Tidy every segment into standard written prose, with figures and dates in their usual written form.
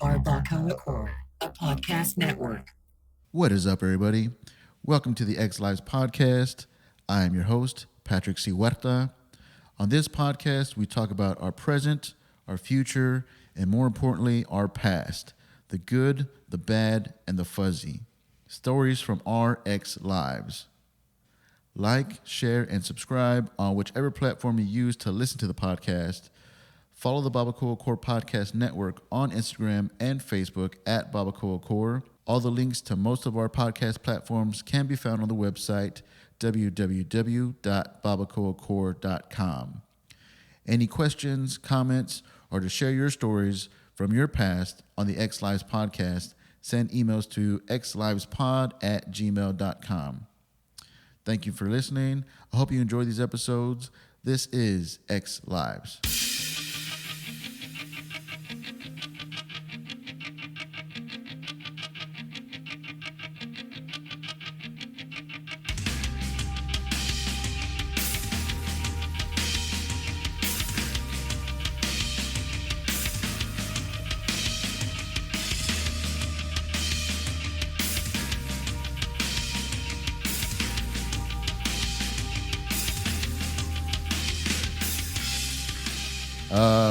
BarbacoaCore, a podcast network. What is up, everybody? Welcome to the X Lives podcast. I am your host, Patrick C. Huerta. On this podcast, we talk about our present, our future, and more importantly, our past. The good, the bad, and the fuzzy. Stories from our X lives. Like, share, and subscribe on whichever platform you use to listen to the podcast. Follow the BarbacoaCore Podcast Network on Instagram and Facebook at BarbacoaCore. All the links to most of our podcast platforms can be found on the website www.barbacoacore.com. Any questions, comments, or to share your stories from your past on the X Lives podcast, send emails to xlivespod@gmail.com. Thank you for listening. I hope you enjoy these episodes. This is X Lives.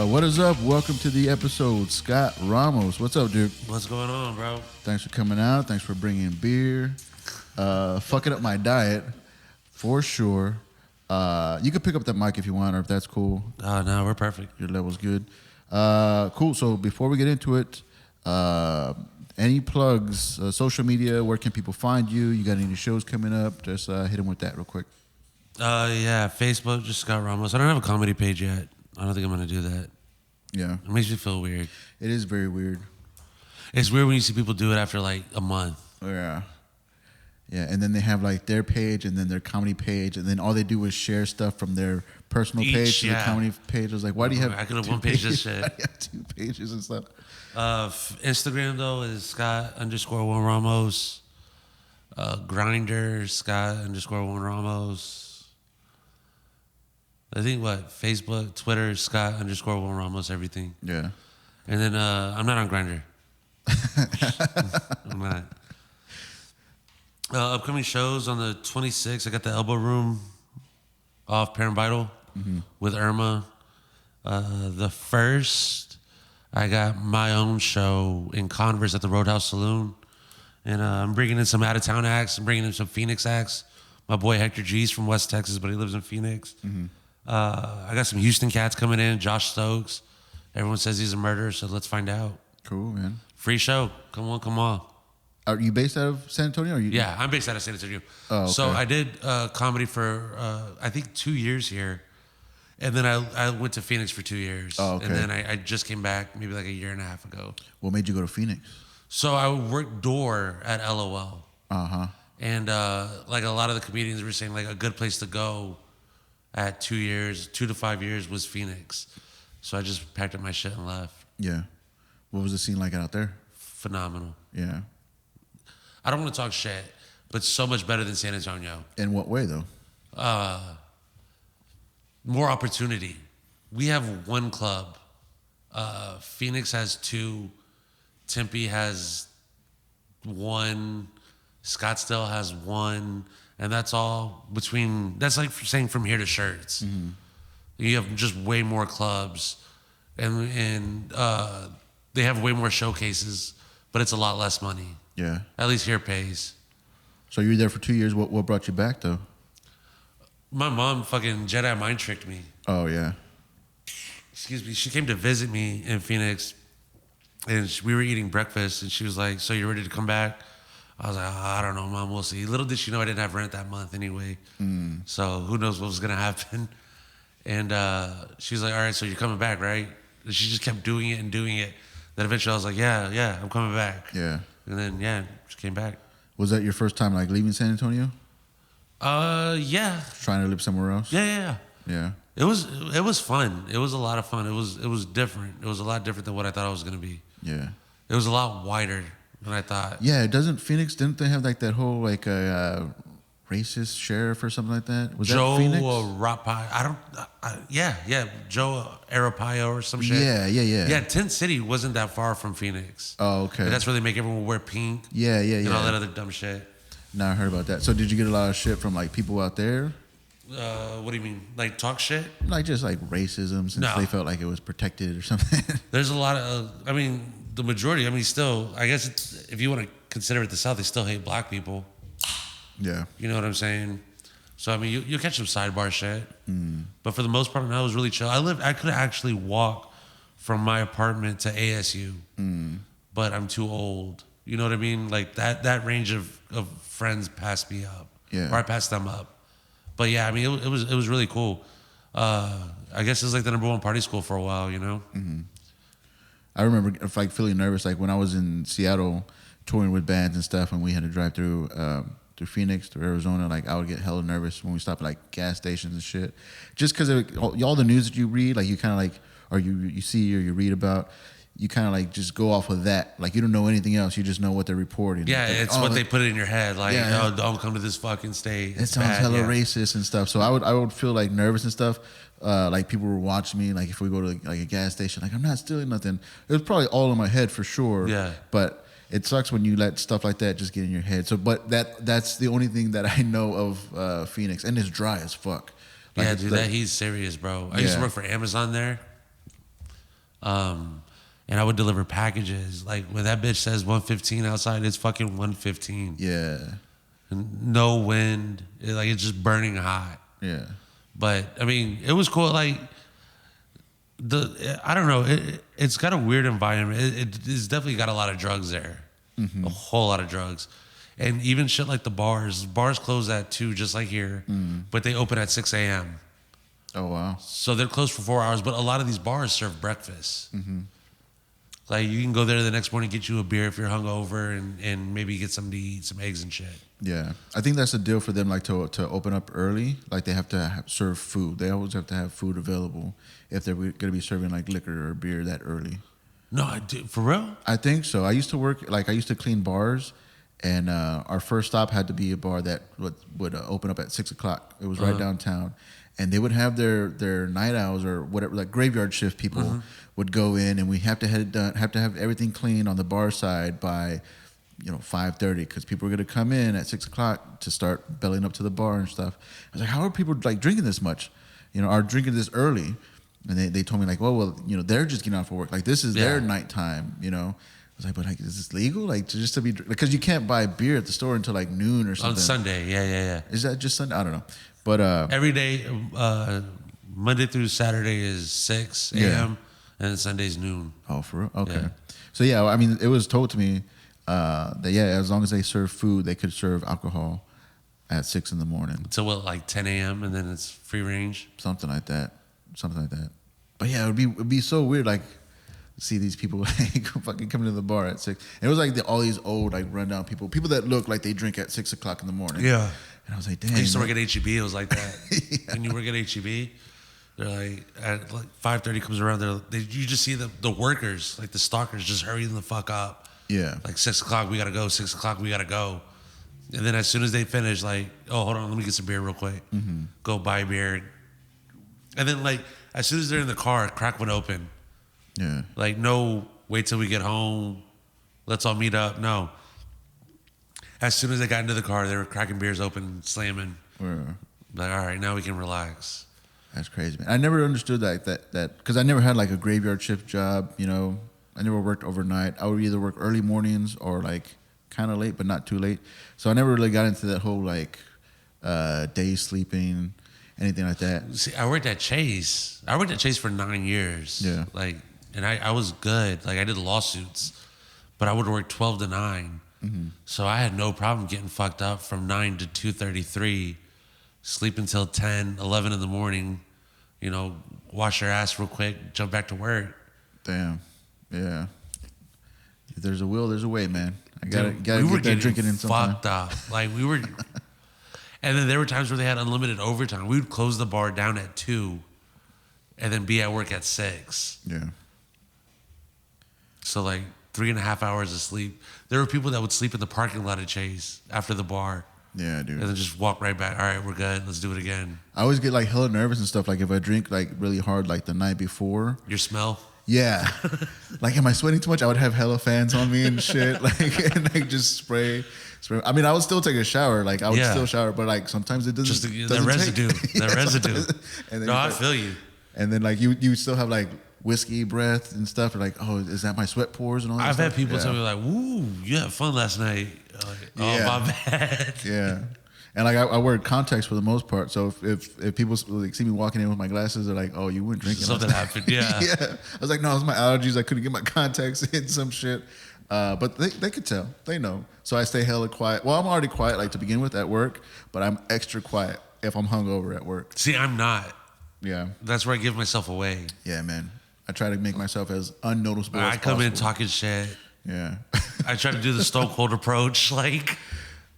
What is up? Welcome to the episode. Scott Ramos. What's up, dude? What's going on, bro? Thanks for coming out. Thanks for bringing beer. Fucking up my diet, for sure. You can pick up that mic if you want, or if that's cool. No, we're perfect. Your level's good. Cool. So before we get into it, any plugs, social media, where can people find you? You got any shows coming up? Just hit them with that real quick. Yeah, Facebook, just Scott Ramos. I don't have a comedy page yet. I don't think I'm going to do that. Yeah. It makes me feel weird. It is very weird. It's weird when you see people do it after like a month. Yeah. Yeah, and then they have like their page and then their comedy page, and then all they do is share stuff from their personal page to the comedy page. I was like, why do you have I could have one page this shit. Why do you have two pages and stuff? Instagram, though, is Scott_1Ramos. Grindr, Scott_1Ramos. I think Facebook, Twitter, Scott_1Ramos, everything. Yeah. And then I'm not on Grindr. I'm not. Upcoming shows on the 26th. I got the Elbow Room off Parent Vital with Irma. The 1st, I got my own show in Converse at the Roadhouse Saloon. And I'm bringing in some out-of-town acts. I'm bringing in some Phoenix acts. My boy Hector G's from West Texas, but he lives in Phoenix. I got some Houston cats coming in. Josh Stokes. Everyone says he's a murderer, so let's find out. Cool, man. Free show. Come on. Are you based out of San Antonio? Or Yeah, I'm based out of San Antonio. Oh, okay. So I did comedy for, I think, 2 years here. And then I went to Phoenix for 2 years. Oh, okay. And then I just came back maybe like a year and a half ago. What made you go to Phoenix? So I worked door at LOL. Uh-huh. And like a lot of the comedians were saying, like a good place to go at 2 to 5 years was Phoenix. So I just packed up my shit and left. Yeah. What was the scene like out there? Phenomenal. Yeah. I don't want to talk shit, but so much better than San Antonio. In what way, though? More opportunity. We have one club. Phoenix has 2. Tempe has 1. Scottsdale has 1. And that's all between, that's like saying from here to Shirts. You have just way more clubs. And they have way more showcases, but it's a lot less money. Yeah. At least here pays. So you were there for 2 years. What brought you back, though? My mom fucking Jedi mind tricked me. Oh, yeah. Excuse me. She came to visit me in Phoenix, and we were eating breakfast, and she was like, "So you're ready to come back?" I was like, "I don't know, Mom. We'll see." Little did she know I didn't have rent that month anyway. So who knows what was going to happen. And she was like, "All right, so you're coming back, right?" And she just kept doing it. Then eventually I was like, yeah, I'm coming back. Yeah. And then, she came back. Was that your first time, like, leaving San Antonio? Yeah. Trying to live somewhere else? Yeah. Yeah. It was fun. It was a lot of fun. It was different. It was a lot different than what I thought it was going to be. Yeah. It was a lot wider than I thought. Yeah, didn't they have like that whole like racist sheriff or something like that. Was Joe that Phoenix? Joe Arpaio or some shit. Yeah. Yeah, Tent City wasn't that far from Phoenix. Oh, okay. And that's where they make everyone wear pink. Yeah. And all that other dumb shit. Now I heard about that. So did you get a lot of shit from like people out there? What do you mean? Like talk shit? Like just like racism since they felt like it was protected or something. There's a lot of, the majority, still, I guess if you want to consider it the South, they still hate black people. Yeah. You know what I'm saying? So, you'll catch some sidebar shit. But for the most part, I was really chill. I could actually walk from my apartment to ASU, but I'm too old. You know what I mean? Like that range of friends passed me up. Yeah. Or I passed them up. But yeah, it was really cool. I guess it was like the number one party school for a while, you know? Mm-hmm. I remember like feeling nervous, like when I was in Seattle touring with bands and stuff, and we had to drive through Phoenix, through Arizona. Like I would get hella nervous when we stopped at like gas stations and shit, just because all the news that you read, like you kind of like, or you see or you read about, you kind of like just go off of that. Like you don't know anything else. You just know what they're reporting. Yeah, like, it's what they put in your head. Like, don't come to this fucking state. It sounds hella racist and stuff. So I would feel like nervous and stuff. Like people were watching me. Like if we go to like a gas station, like I'm not stealing nothing. It was probably all in my head for sure. Yeah. But it sucks when you let stuff like that just get in your head. So, but that's the only thing that I know of Phoenix, and it's dry as fuck. Like, yeah, dude, that he's serious, bro. I used to work for Amazon there. And I would deliver packages. Like when that bitch says 115 outside, it's fucking 115. Yeah. And no wind. It's just burning hot. Yeah. But it was cool. Like I don't know. It's got a weird environment. It's definitely got a lot of drugs there. Mm-hmm. A whole lot of drugs. And even shit like the bars. Bars close at 2, just like here. But they open at 6 a.m. Oh, wow. So they're closed for 4 hours. But a lot of these bars serve breakfast. Mm-hmm. Like you can go there the next morning, get you a beer if you're hungover, and maybe get something to eat, some eggs and shit. Yeah, I think that's the deal for them. Like to open up early, like they have to serve food. They always have to have food available if they're going to be serving like liquor or beer that early. No, I do, for real? I think so. I used to clean bars, and our first stop had to be a bar that would open up at 6 o'clock. It was right downtown. And they would have their night owls or whatever, like graveyard shift people would go in, and we have to have everything clean on the bar side by 5:30, because people are going to come in at 6 o'clock to start bellying up to the bar and stuff. I was like, how are people like drinking this much? Are drinking this early? And they told me like, well, they're just getting off of work. Like this is their nighttime. I was like, but like, is this legal? Like to be, because you can't buy beer at the store until like noon or something. On Sunday, yeah. Is that just Sunday? I don't know. But every day, Monday through Saturday is 6 a.m. and then Sunday's noon. Oh, for real? Okay. Yeah. So yeah, it was told to me that as long as they serve food, they could serve alcohol at 6 in the morning. So what, like 10 a.m. and then it's free range? Something like that. But yeah, it'd be so weird, like see these people fucking coming to the bar at 6. And it was like all these old like rundown people that look like they drink at 6 o'clock in the morning. Yeah. And I was like, damn. I used to work at HEB. It was like that. When you work at HEB, they're like, at like 5:30 comes around, you just see the workers, like the stalkers, just hurrying the fuck up. Yeah. Like 6 o'clock, we gotta go. 6 o'clock, we gotta go. And then as soon as they finish, like, oh, hold on, let me get some beer real quick. Mm-hmm. Go buy beer. And then like, as soon as they're in the car, crack would open. Yeah. Like, no, wait till we get home. Let's all meet up. No. As soon as they got into the car, they were cracking beers open, slamming. Yeah. Like, all right, now we can relax. That's crazy, man. I never understood that because I never had like a graveyard shift job. I never worked overnight. I would either work early mornings or like kind of late, but not too late. So I never really got into that whole like day sleeping, anything like that. See, I worked at Chase. For 9 years. Yeah. Like, and I was good. Like, I did lawsuits, but I would work 12 to 9. Mm-hmm. So I had no problem getting fucked up from 9 to 2:33, sleep until 10, 11 in the morning, wash your ass real quick, jump back to work. Damn. Yeah. If there's a will, there's a way, man. I gotta get that drinking in sometime. Fucked up. Like we were, and then there were times where they had unlimited overtime. We would close the bar down at 2, and then be at work at 6. Yeah. So like 3.5 hours of sleep. There were people that would sleep in the parking lot of Chase after the bar. Yeah, dude. And then just walk right back. All right, we're good. Let's do it again. I always get like hella nervous and stuff. Like if I drink like really hard like the night before. Your smell? Yeah. Like, am I sweating too much? I would have hella fans on me and shit. Like, and like just spray. I mean, I would still take a shower. Like, I would still shower, but like sometimes it doesn't. Just the doesn't residue. The residue. And then No, I feel you. And then like you still have like whiskey breath and stuff. Or like, oh, is that my sweat pores and all that I've stuff? had people tell me like, "Woo, you had fun last night." Like, oh, my bad. Yeah. And like I wear contacts for the most part, so if people like see me walking in with my glasses, they're like, "Oh, you weren't drinking." Something happened, yeah. Yeah. I was like, "No, it's my allergies. I couldn't get my contacts in some shit." But they could tell, they know. So I stay hella quiet. Well, I'm already quiet like to begin with at work, but I'm extra quiet if I'm hungover at work. See, I'm not. Yeah. That's where I give myself away. Yeah, man. I try to make myself as unnoticeable as I come possible. in talking shit. Yeah. I try to do the Stone Cold approach, like.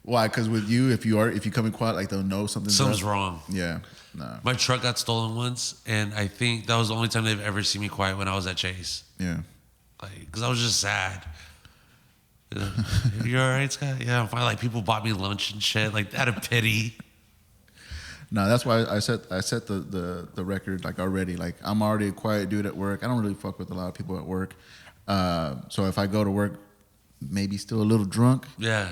Why? Because with you, if you come in quiet, like they'll know something's Something's up. wrong. Yeah. Nah. My truck got stolen once, and I think that was the only time they've ever seen me quiet when I was at Chase. Yeah. Like, because I was just sad. You all right, Scott? Yeah, I'm fine. Like, people bought me lunch and shit, like, out of pity. No, that's why I set the record like already. Like I'm already a quiet dude at work. I don't really fuck with a lot of people at work. So if I go to work, maybe still a little drunk. Yeah.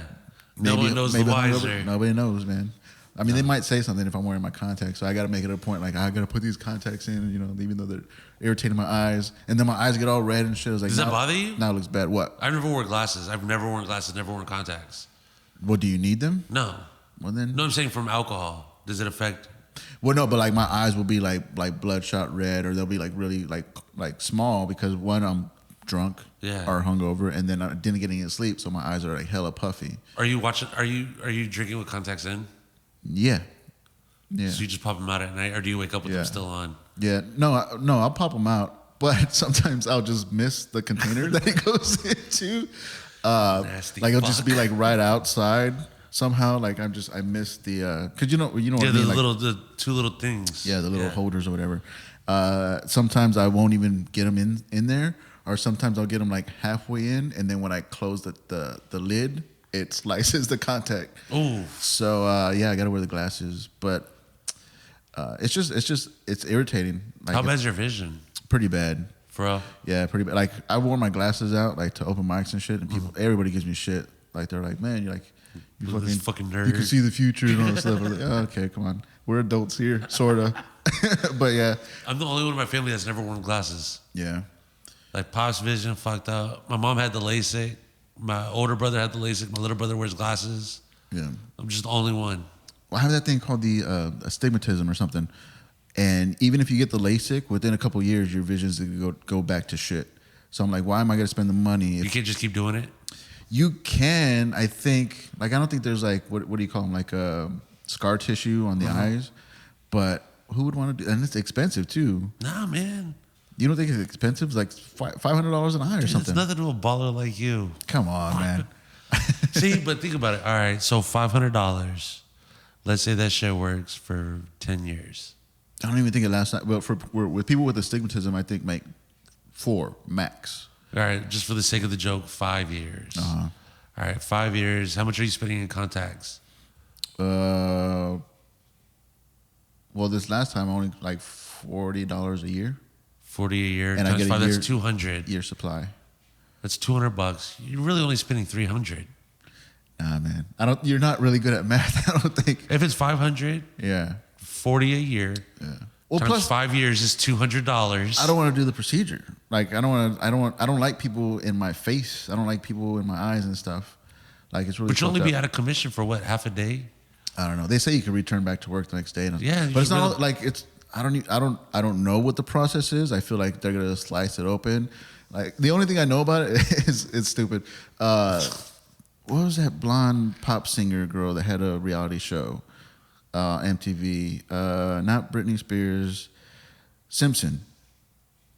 No one knows the wiser. Nobody knows, man. I mean, they might say something if I'm wearing my contacts, so I got to make it a point. Like I got to put these contacts in, you know, even though they're irritating my eyes, and then my eyes get all red and shit. I was like, Does that bother you? Now it looks bad. What? I've never worn glasses. I've never worn glasses. Never worn contacts. Well, do you need them? No. Well then. No, I'm saying from alcohol. Does it affect? Well, no, but like my eyes will be like bloodshot red, or they'll be like really like small because one, I'm drunk or hungover, and then I didn't get any sleep, so my eyes are like hella puffy. Are you watching? Are you drinking with contacts in? Yeah. Yeah. So you just pop them out at night, or do you wake up with them still on? Yeah. No, I'll pop them out, but sometimes I'll just miss the container that it goes into. Nasty. Like it'll just be like right outside somehow. Like I missed the because you know what I mean. The two little things. Yeah, the little holders or whatever. Sometimes I won't even get them in there, or sometimes I'll get them like halfway in, and then when I close the lid, it slices the contact. Ooh. So yeah, I gotta wear the glasses, but it's irritating. Like, how bad's your vision? Pretty bad. For real? Yeah, pretty bad. Like I wore my glasses out like to open mics and shit, and everybody gives me shit. Like they're like, man, you fucking nerd. You can see the future and all that stuff. I'm like, oh, okay, come on, we're adults here, sorta. But yeah, I'm the only one in my family that's never worn glasses. Yeah. Like Pop's vision fucked up. My mom had the LASIK. My older brother had the LASIK. My little brother wears glasses. Yeah. I'm just the only one. Well, I have that thing called the astigmatism or something. And even if you get the LASIK, within a couple of years, your vision's going to go back to shit. So I'm like, why am I going to spend the money? You can't just keep doing it? You can, I think. Like, I don't think there's like, what do you call them? Like scar tissue on the eyes. But who would want to do? And it's expensive too. Nah, man. You don't think it's expensive? It's like $500 an eye or something. It's nothing to a baller like you. Come on, man. See, but think about it. All right, so $500. Let's say that shit works for 10 years. I don't even think it lasts. Well, with people with astigmatism, I think make 4 max. All right, just for the sake of the joke, 5 years. Uh-huh. All right, 5 years. How much are you spending in contacts? Well, this last time, only like $40 a year. 40 a year. And times I get 5, a that's 200. Year supply. That's $200. You're really only spending 300. Nah, man. You're not really good at math, I don't think. If it's 500, yeah, 40 a year. Yeah. Well, times plus 5 years is $200. I don't want to do the procedure. Like I don't like people in my face. I don't like people in my eyes and stuff. Like it's really. But you'll only fucked be up. out of commission for what, half a day? I don't know. They say you can return back to work the next day. And Yeah, but it's not like it's. I don't know what the process is. I feel like they're gonna slice it open. Like the only thing I know about it is it's stupid. What was that blonde pop singer girl that had a reality show? MTV. Not Britney Spears. Simpson.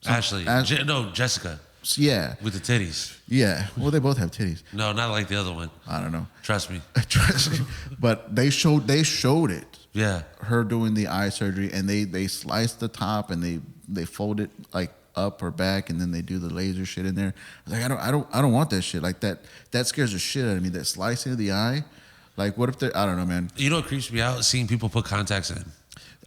Ashley. Jessica. Yeah. With the titties. Yeah. Well, they both have titties. No, not like the other one. I don't know. Trust me. Trust me. But they showed it. Yeah. Her doing the eye surgery, and they slice the top and they fold it like up or back, and then they do the laser shit in there. Like I don't want that shit. Like that scares the shit out of me. That slicing of the eye, Like, what if they? I don't know, man. You know what creeps me out? Seeing people put contacts in.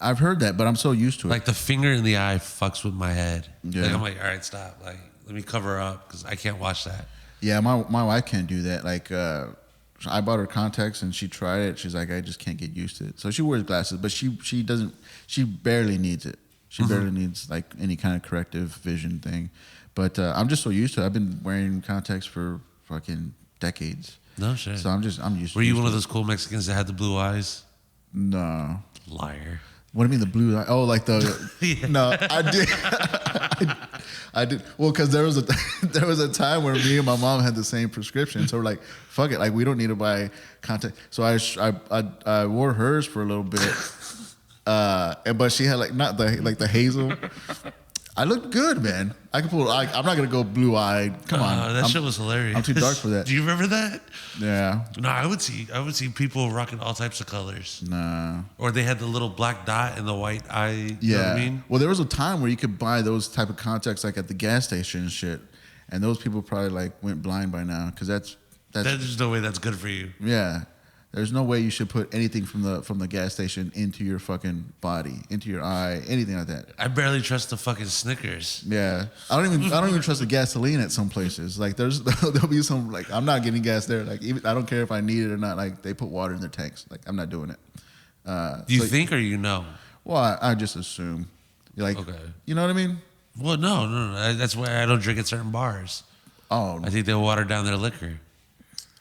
I've heard that, but I'm so used to it. Like the finger in the eye fucks with my head. Yeah. Like I'm like, all right, stop. Like let me cover up because I can't watch that. Yeah, my wife can't do that. Like, I bought her contacts and she tried it. She's like, I just can't get used to it. So she wears glasses, but she doesn't. She barely needs it. She barely needs like any kind of corrective vision thing. But I'm just so used to it. I've been wearing contacts for fucking decades. No shit. So I'm used. Were you one of those cool Mexicans that had the blue eyes? No. Liar. What do you mean the blue eye? Oh, like the Yeah. No, I did. I did. Well, because there was a time where me and my mom had the same prescription, so we're like, fuck it, like we don't need to buy contact. So I wore hers for a little bit, but she had like not the hazel. I looked good, man. I can pull. I'm not gonna go blue eyed. Come on, That shit was hilarious. I'm too dark for that. Do you remember that? Yeah. No, I would see people rocking all types of colors. Nah. Or they had the little black dot and the white eye. Yeah. You know what I mean? Well, there was a time where you could buy those type of contacts like at the gas station and shit, and those people probably like went blind by now because that's There's no way that's good for you. yeah. There's no way you should put anything from the gas station into your fucking body, into your eye, anything like that. I barely trust the fucking Snickers. Yeah, I don't even trust the gasoline at some places. Like there'll be some like I'm not getting gas there. Like even I don't care if I need it or not. Like they put water in their tanks. Like I'm not doing it. Do you think or you know? Well, I just assume. Like Okay. You know what I mean? Well, no. That's why I don't drink at certain bars. Oh, I think they water down their liquor.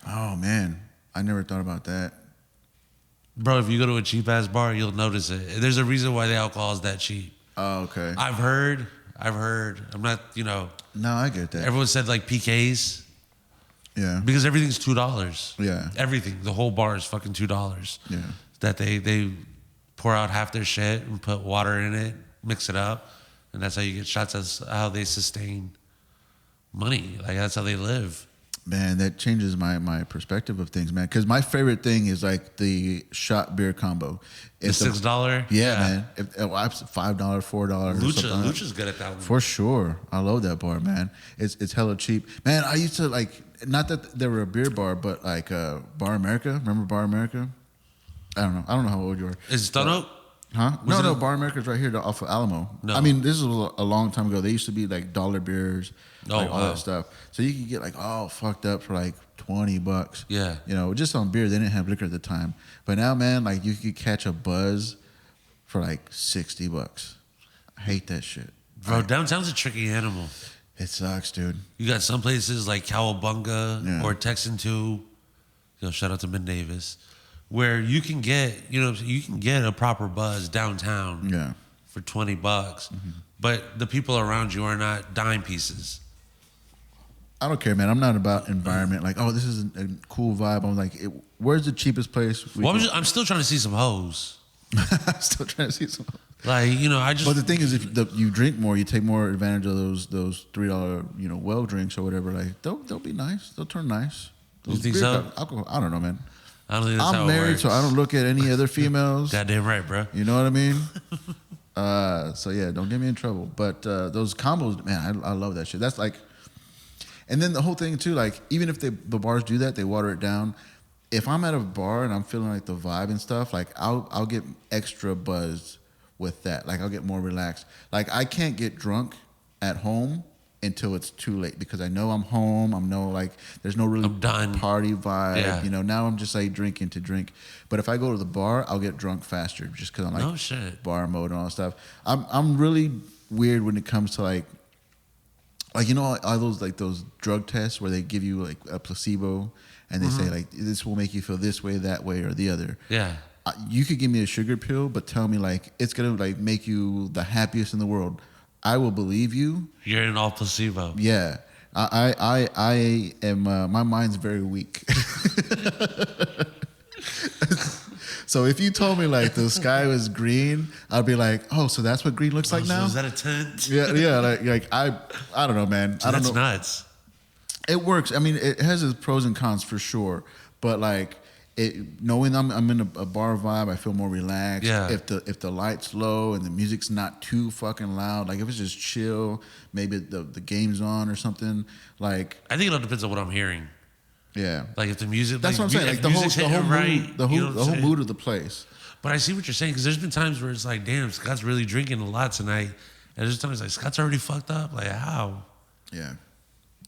oh man, I never thought about that. Bro, if you go to a cheap ass bar, you'll notice it. There's a reason why the alcohol is that cheap. Oh, okay. I've heard. I'm not, No, I get that. everyone said like PKs Yeah. because everything's $2. Yeah. Everything. The whole bar is fucking $2. Yeah. That they pour out half their shit and put water in it, mix it up, and that's how you get shots. That's how they sustain money. Like that's how they live. Man, that changes my perspective of things, man. Because my favorite thing is like the shot beer combo. The If $6. Yeah, man. If $5, $4. Lucha's good at that one. For sure, I love that bar, man. It's hella cheap, man. I used to like not that they were a beer bar, but like Bar America. Remember Bar America? I don't know how old you are. Is it Stone Oak? Huh? Was it No. a- Bar America's right here off of Alamo. No. I mean, this was a long time ago. They used to be like dollar beers, Oh, like all wow. that stuff. So you could get like all fucked up for like $20. Yeah. Just on beer. They didn't have liquor at the time. But now, man, like you could catch a buzz for like $60. I hate that shit. Bro, downtown's a tricky animal. It sucks, dude. You got some places like Cowabunga Yeah. or Texan 2. Shout out to Ben Davis, where you can get a proper buzz downtown Yeah. for $20, but the people around you are not dime pieces. I don't care, man. I'm not about environment. Like, oh, this is a cool vibe. I'm like, where's the cheapest place? Well, I'm still trying to see some hoes. I'm still trying to see some. Like, I just. But the thing is, if you drink more, you take more advantage of those $3 well drinks or whatever. Like they'll be nice. They'll turn nice. You Those think beer so? cup- Alcohol, I don't know, man. I don't think that's how I'm it married, works. so I don't look at any other females. Goddamn right, bro. You know what I mean? So yeah, don't get me in trouble. But those combos, man, I love that shit. That's like, and then the whole thing too, like even if the bars do that, they water it down. If I'm at a bar and I'm feeling like the vibe and stuff, like I'll get extra buzzed with that. Like I'll get more relaxed. Like I can't get drunk at home until it's too late because I know I'm home. Like there's no really I'm done. party vibe. Yeah. Now I'm just like drinking to drink. But if I go to the bar, I'll get drunk faster just because I'm like No shit. bar mode and all that stuff. I'm really weird when it comes to like all those drug tests where they give you like a placebo and they say like this will make you feel this way, that way, or the other. Yeah. You could give me a sugar pill, but tell me like it's gonna like make you the happiest in the world. I will believe you. You're in all placebo. Yeah, I am. My mind's very weak. So if you told me like the sky was green, I'd be like, oh, so that's what green looks like So now. is that a tent? Yeah. Like I don't know, man. I don't That's know. nuts. It works. I mean, it has its pros and cons for sure. But like, knowing I'm in a bar vibe, I feel more relaxed. Yeah. If the light's low and the music's not too fucking loud, like if it's just chill, maybe the game's on or something. Like, I think it all depends on what I'm hearing. Yeah. Like if the music, That's like, what I'm saying. Like the whole mood of the place. But I see what you're saying because there's been times where it's like, damn, Scott's really drinking a lot tonight, and there's times like Scott's already fucked up. Like how? Yeah.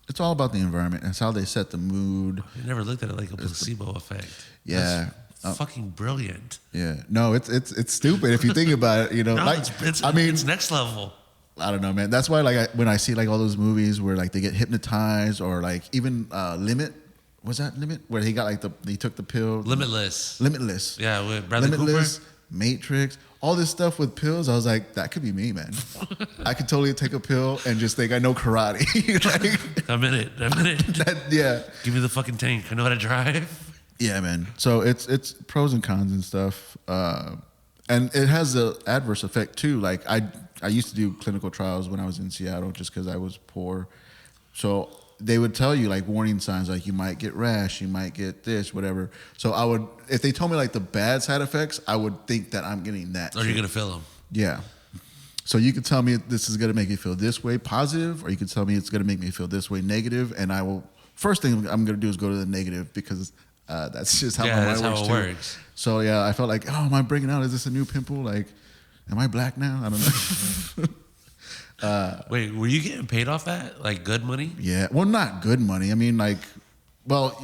It's all about the environment. It's how they set the mood. I never looked at it like a placebo effect. Yeah. That's fucking brilliant. Yeah. No, it's stupid if you think about it. You know, No, like it's next level. I don't know, man. That's why, like, when I see like all those movies where like they get hypnotized, or like even Limit. Was that Limit? Where he got like he took the pill. Limitless. Yeah, with Bradley Limitless, Cooper. Matrix, all this stuff with pills. I was like, that could be me, man. I could totally take a pill and just think I know karate. Like, I'm in it. Yeah. Give me the fucking tank. I know how to drive. Yeah, man. So it's pros and cons and stuff. And it has an adverse effect too. Like I used to do clinical trials when I was in Seattle just because I was poor. So they would tell you like warning signs, like you might get rash, you might get this, whatever. So if they told me like the bad side effects, I would think that I'm getting that. Or you're going to feel them. Yeah. So you could tell me this is going to make you feel this way, positive, or you could tell me it's going to make me feel this way, negative. And I will, first thing I'm going to do is go to the negative because that's just how my mind works. So yeah, I felt like, oh, am I breaking out? Is this a new pimple? Like, am I black now? I don't know. Wait, were you getting paid off that? Like good money? Yeah. Well, not good money. I mean, like, well,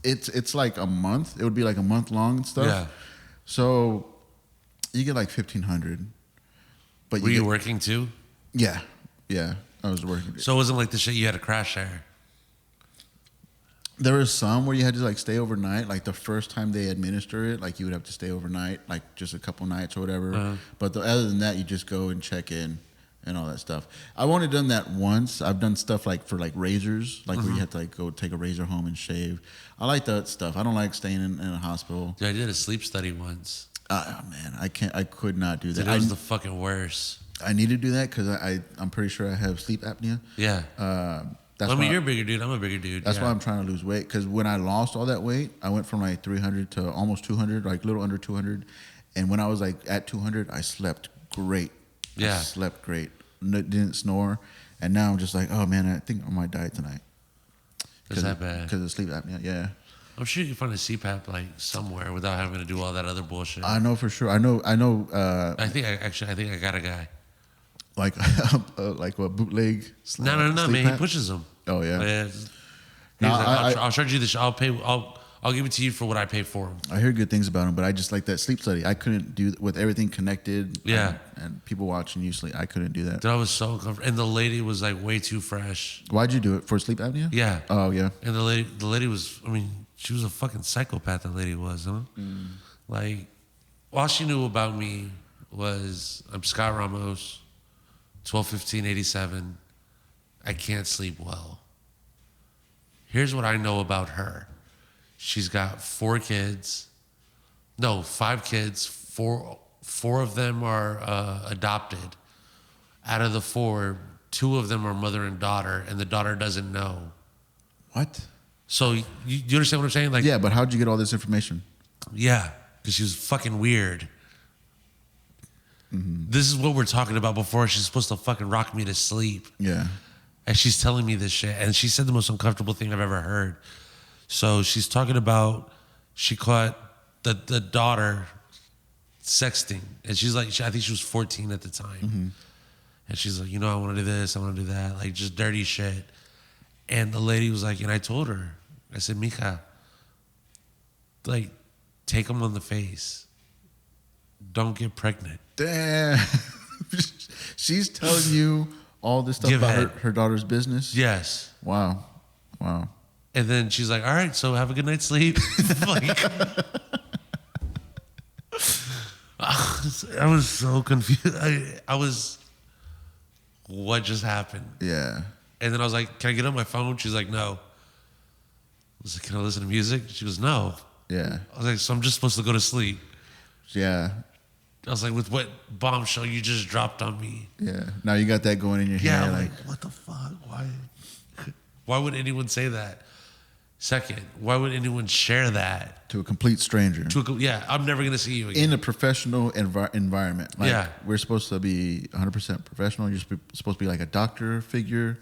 it's like a month. It would be like a month long and stuff. Yeah. So you get like $1,500. But were you working too? Yeah. Yeah. I was working. So it wasn't like the shit you had to crash there. There was some where you had to like stay overnight. Like the first time they administer it, like you would have to stay overnight, like just a couple nights or whatever. Uh-huh. But other than that, you just go and check in and all that stuff. I've only done that once. I've done stuff like for like razors, like where you have to like go take a razor home and shave. I like that stuff. I don't like staying in a hospital. Dude, I did a sleep study once. Man, I could not do that. Dude, it was the fucking worst. I need to do that because I'm pretty sure I have sleep apnea. Yeah. You're a bigger dude. I'm a bigger dude. That's why I'm trying to lose weight. Because when I lost all that weight, I went from like 300 to almost 200, like a little under 200. And when I was like at 200, I slept great. Yeah. I slept great. Didn't snore. And now I'm just like, oh man, I think I might die tonight. Is that bad? Because of sleep apnea, yeah. I'm sure you can find a CPAP like somewhere without having to do all that other bullshit. I know for sure. I know. I think I got a guy. Like a bootleg. No, man. PAP? He pushes them. Oh yeah. No, I'll charge you this. I'll give it to you for what I pay for them. I hear good things about him, but I just like that sleep study. I couldn't do with everything connected. Yeah. And people watching you sleep. I couldn't do that. Dude, I was so uncomfortable. And the lady was like way too fresh. Why'd you do it? For sleep apnea? Yeah. Oh yeah. And the lady was, I mean, she was a fucking psychopath, that lady was, huh? Like, all she knew about me was I'm Scott Ramos, 12/15/87. I can't sleep well. Here's what I know about her. She's got 5 kids. 4 of them are adopted. Out of the 4, 2 of them are mother and daughter, and the daughter doesn't know. What? So you understand what I'm saying? Like, yeah, but how'd you get all this information? Yeah, because she was fucking weird. This is what we're talking about before. She's supposed to fucking rock me to sleep. Yeah. And she's telling me this shit. And she said the most uncomfortable thing I've ever heard. So she's talking about she caught the daughter sexting. And she's like, I think she was 14 at the time. And she's like, I want to do this, I want to do that. Like just dirty shit. And the lady was like, and I told her, I said, Mija, like, take them on the face. Don't get pregnant. Damn. She's telling you all this stuff about her daughter's business? Yes. Wow. And then she's like, all right, so have a good night's sleep. Like, I was so confused. I was, what just happened? Yeah. And then I was like, can I get on my phone? She's like, no. I was like, can I listen to music? She goes, no. Yeah. I was like, so I'm just supposed to go to sleep. Yeah. I was like, with what bombshell you just dropped on me? Yeah. Now you got that going in your Yeah, head. I'm like, what the fuck? Why would anyone say that? Second, why would anyone share that? To a complete stranger. I'm never going to see you again. In a professional environment. Like, yeah. We're supposed to be 100% professional. You're supposed to be like a doctor figure.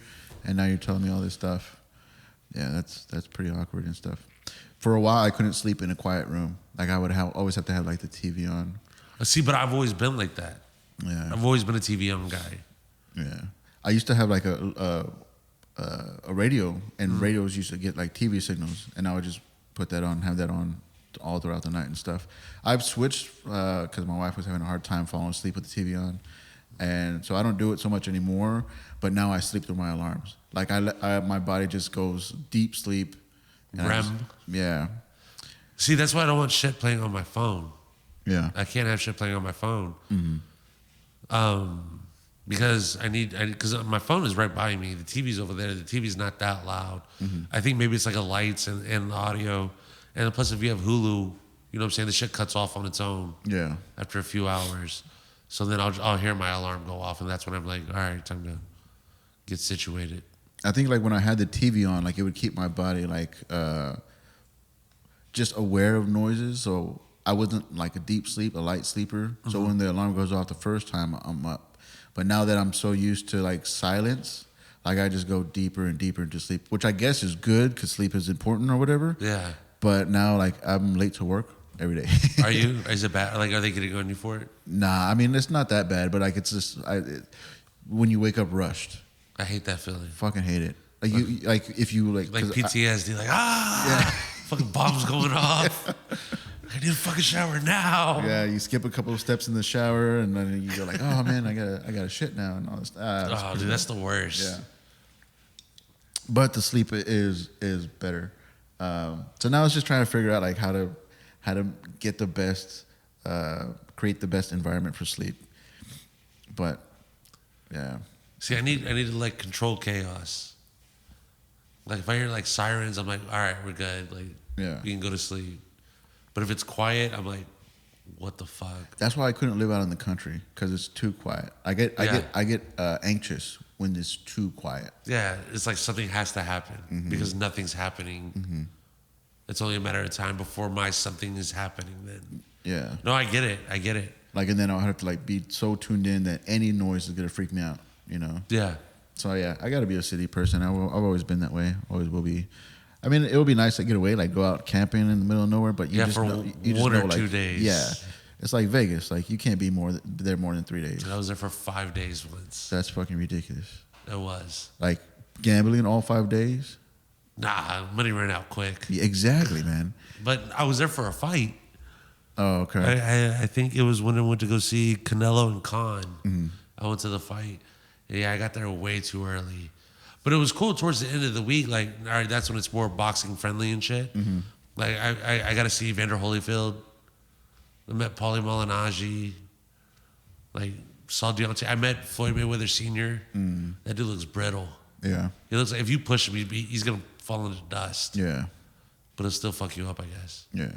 And now you're telling me all this stuff. Yeah, that's pretty awkward and stuff. For a while, I couldn't sleep in a quiet room. Like I would always have to have like the TV on. See, but I've always been like that. Yeah, I've always been a TV on guy. yeah. I used to have like a radio, and radios used to get like TV signals, and I would just put that on, have that on all throughout the night and stuff. I've switched because my wife was having a hard time falling asleep with the TV on, and so I don't do it so much anymore. But now I sleep through my alarms. Like my body just goes deep sleep. And REM. Yeah. See, that's why I don't want shit playing on my phone. Yeah. I can't have shit playing on my phone. Because because my phone is right by me. The TV's over there. The TV's not that loud. I think maybe it's like a lights and the audio. And plus, if you have Hulu, you know what I'm saying? The shit cuts off on its own. Yeah. After a few hours. So then I'll hear my alarm go off, and that's when I'm like, all right, time to get situated. I think like when I had the TV on, like it would keep my body like just aware of noises. So I wasn't like a deep sleep, a light sleeper. So when the alarm goes off the first time, I'm up. But now that I'm so used to like silence, like I just go deeper and deeper into sleep, which I guess is good because sleep is important or whatever. Yeah. But now like I'm late to work every day. Are you? Is it bad? Like, are they getting on you for it? Nah, I mean it's not that bad, but like it's just when you wake up rushed. I hate that feeling. Fucking hate it. Like you like if you like PTSD, yeah. fucking bombs going off. I need a fucking shower now. Yeah, you skip a couple of steps in the shower and then you go like, oh man, I gotta shit now and all this. Dude, that's the worst. Yeah. But the sleep is better. So now it's just trying to figure out like how to get the best, create the best environment for sleep. But yeah. See, I need to like control chaos. Like if I hear like sirens, I'm like, all right, we're good. Like, Yeah. we can go to sleep. But if it's quiet, I'm like, what the fuck? That's why I couldn't live out in the country because it's too quiet. I get anxious when it's too quiet. Yeah, it's like something has to happen because nothing's happening. It's only a matter of time before my something is happening. Then Yeah. no, I get it. Like, and then I'll have to like be so tuned in that any noise is gonna freak me out. You know. Yeah. So yeah, I got to be a city person. I've always been that way. Always will be. I mean, it would be nice to get away, like go out camping in the middle of nowhere. But you just for know, you just 1 know, or like, 2 days. Yeah, it's like Vegas. Like you can't be there more than 3 days. I was there for 5 days once. That's fucking ridiculous. It was. Like gambling all 5 days. Nah, money ran out quick. Yeah, exactly, man. But I was there for a fight. Oh, okay. I think it was when I went to go see Canelo and Khan. I went to the fight. Yeah, I got there way too early. But it was cool towards the end of the week. Like, all right, that's when it's more boxing friendly and shit. Like, I got to see Evander Holyfield. I met Paulie Malignaggi. Like, saw Deontay. I met Floyd Mayweather Sr. That dude looks brittle. Yeah. He looks like if you push him, he's going to fall into dust. Yeah. But it'll still fuck you up, I guess. Yeah.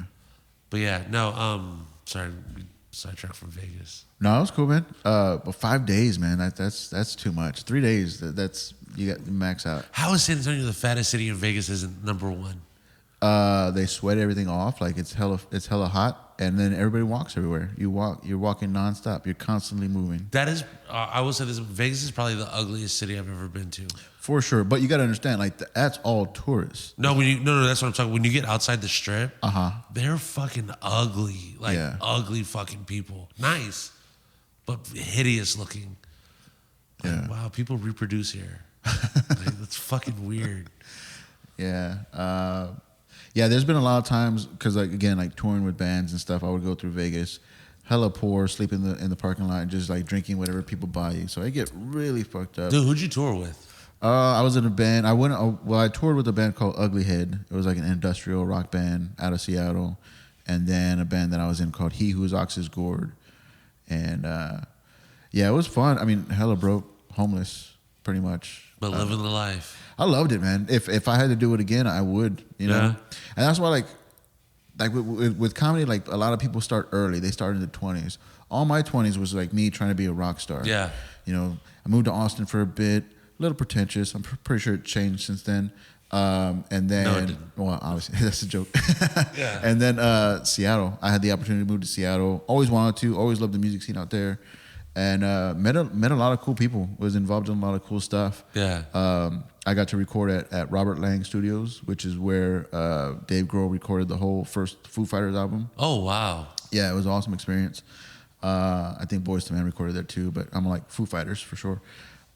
But yeah, no, sorry, we sidetracked from Vegas. No, it was cool, man. But 5 days, man. That's too much. 3 days. That's you got max out. How is San Antonio the fattest city, and Vegas isn't number one? They sweat everything off. Like it's hella hot, and then everybody walks everywhere. You're walking nonstop. You're constantly moving. That is, I will say this: Vegas is probably the ugliest city I've ever been to. For sure, but you got to understand, like that's all tourists. No, that's what I'm talking. When you get outside the strip, they're fucking ugly, like ugly fucking people. Nice, but hideous looking. Like, wow, people reproduce here. Like, that's fucking weird. Yeah. Yeah, there's been a lot of times because, like, again, like touring with bands and stuff, I would go through Vegas, hella poor, sleep in the parking lot, and just like drinking whatever people buy you. So I get really fucked up. Dude, who'd you tour with? I was in a band. I toured with a band called Ugly Head. It was like an industrial rock band out of Seattle, and then a band that I was in called He Whose Ox Is Gored, and yeah, it was fun. I mean, hella broke, homeless, pretty much. But living the life. I loved it, man. If I had to do it again, I would. You know, and that's why like with comedy, like a lot of people start early. They start in the 20s. All my 20s was like me trying to be a rock star. Yeah. You know, I moved to Austin for a bit. A little pretentious. I'm pretty sure it changed since then. And then, no, it didn't. Well, obviously that's a joke. Yeah. And then Seattle. I had the opportunity to move to Seattle. Always wanted to. Always loved the music scene out there. and met a lot of cool people. Was involved in a lot of cool stuff. Yeah. I got to record at Robert Lang Studios, which is where Dave Grohl recorded the whole first Foo Fighters album. Oh wow. Yeah, it was an awesome experience. I think Boyz II Men recorded there too, but I'm like Foo Fighters for sure.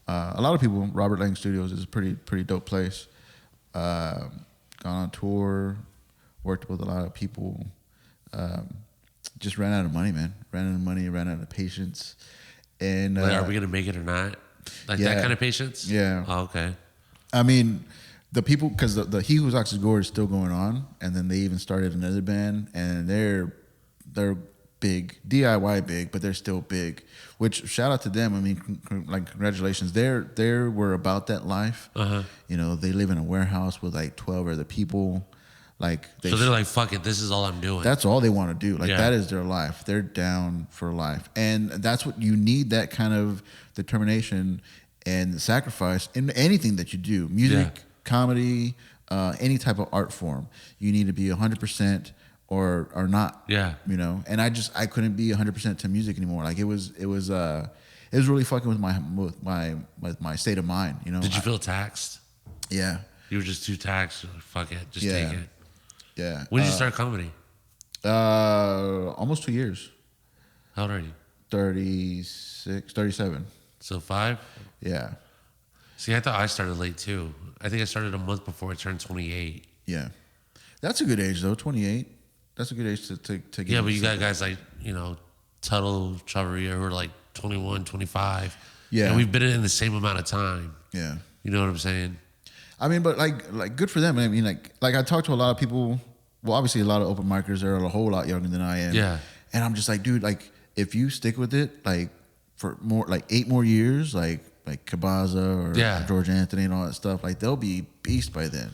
A lot of people. Robert Lang Studios is a pretty dope place. Gone on tour, worked with a lot of people. Just ran out of money, man. Ran out of patience. And Like, are we gonna make it or not? Like yeah. that kind of patience? Yeah. Oh, okay. I mean, the people, because the He Who Walks Gore is still going on, and then they even started another band, and they're big, DIY big, but they're still big. Which shout out to them. I mean, congratulations. They were about that life. You know, they live in a warehouse with like 12 other people. Like So they're like, fuck it, this is all I'm doing. that's all they want to do. Like Yeah. that is their life. They're down for life, and that's what you need. That kind of determination and sacrifice in anything that you do, music, Yeah. comedy, any type of art form. You need to be 100% or not. Yeah. You know. And I couldn't be 100% to music anymore. Like it was really fucking with my state of mind. You know. Did you feel taxed? Yeah. You were just too taxed. Like, fuck it, just Yeah. take it. Yeah. When did you start comedy? Almost 2 years. How old are you? 36, 37. So 5? Yeah. See, I thought I started late too. I think I started a month before I turned 28. Yeah. That's a good age though, 28. That's a good age to get. Yeah, but you got into guys like, Tuttle, Chavarria, who are like 21, 25. Yeah. And we've been in the same amount of time. Yeah. You know what I'm saying? I mean, but like good for them. I mean, like I talk to a lot of people. Well, obviously a lot of open micers are a whole lot younger than I am. Yeah. And I'm just like, dude, like if you stick with it, like for more like 8 more years, like Cabaza or Yeah. George Anthony and all that stuff, like they'll be beast by then.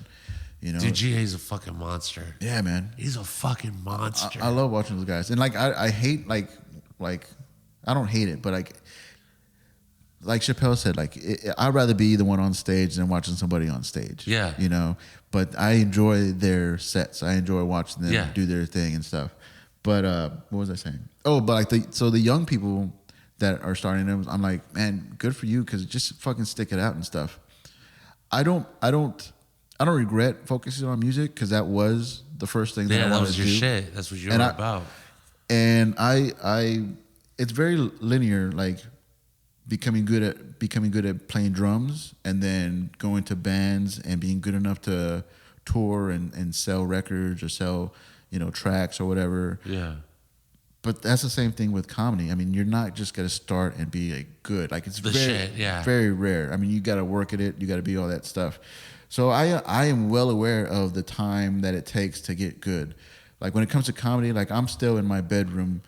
You know. Dude, GA's a fucking monster. Yeah, man. He's a fucking monster. I love watching those guys, and like I hate like I don't hate it, but like Chappelle said, like I'd rather be the one on stage than watching somebody on stage. Yeah. You know, but I enjoy their sets. I enjoy watching them Yeah. do their thing and stuff. But what was I saying? Oh, but like the young people that are starting them, I'm like, man, good for you, because just fucking stick it out and stuff. I don't regret focusing on music, because that was the first thing that I Yeah, that wanted was to your do. shit. That's what you And were I- about. And I it's very linear, like becoming good at playing drums, and then going to bands and being good enough to tour and sell records or sell tracks or whatever. Yeah. But that's the same thing with comedy. I mean, you're not just gonna start and be like good. Like it's The very shit, yeah. very rare. I mean, you got to work at it. You got to be all that stuff. So I am well aware of the time that it takes to get good. Like when it comes to comedy, like I'm still in my bedroom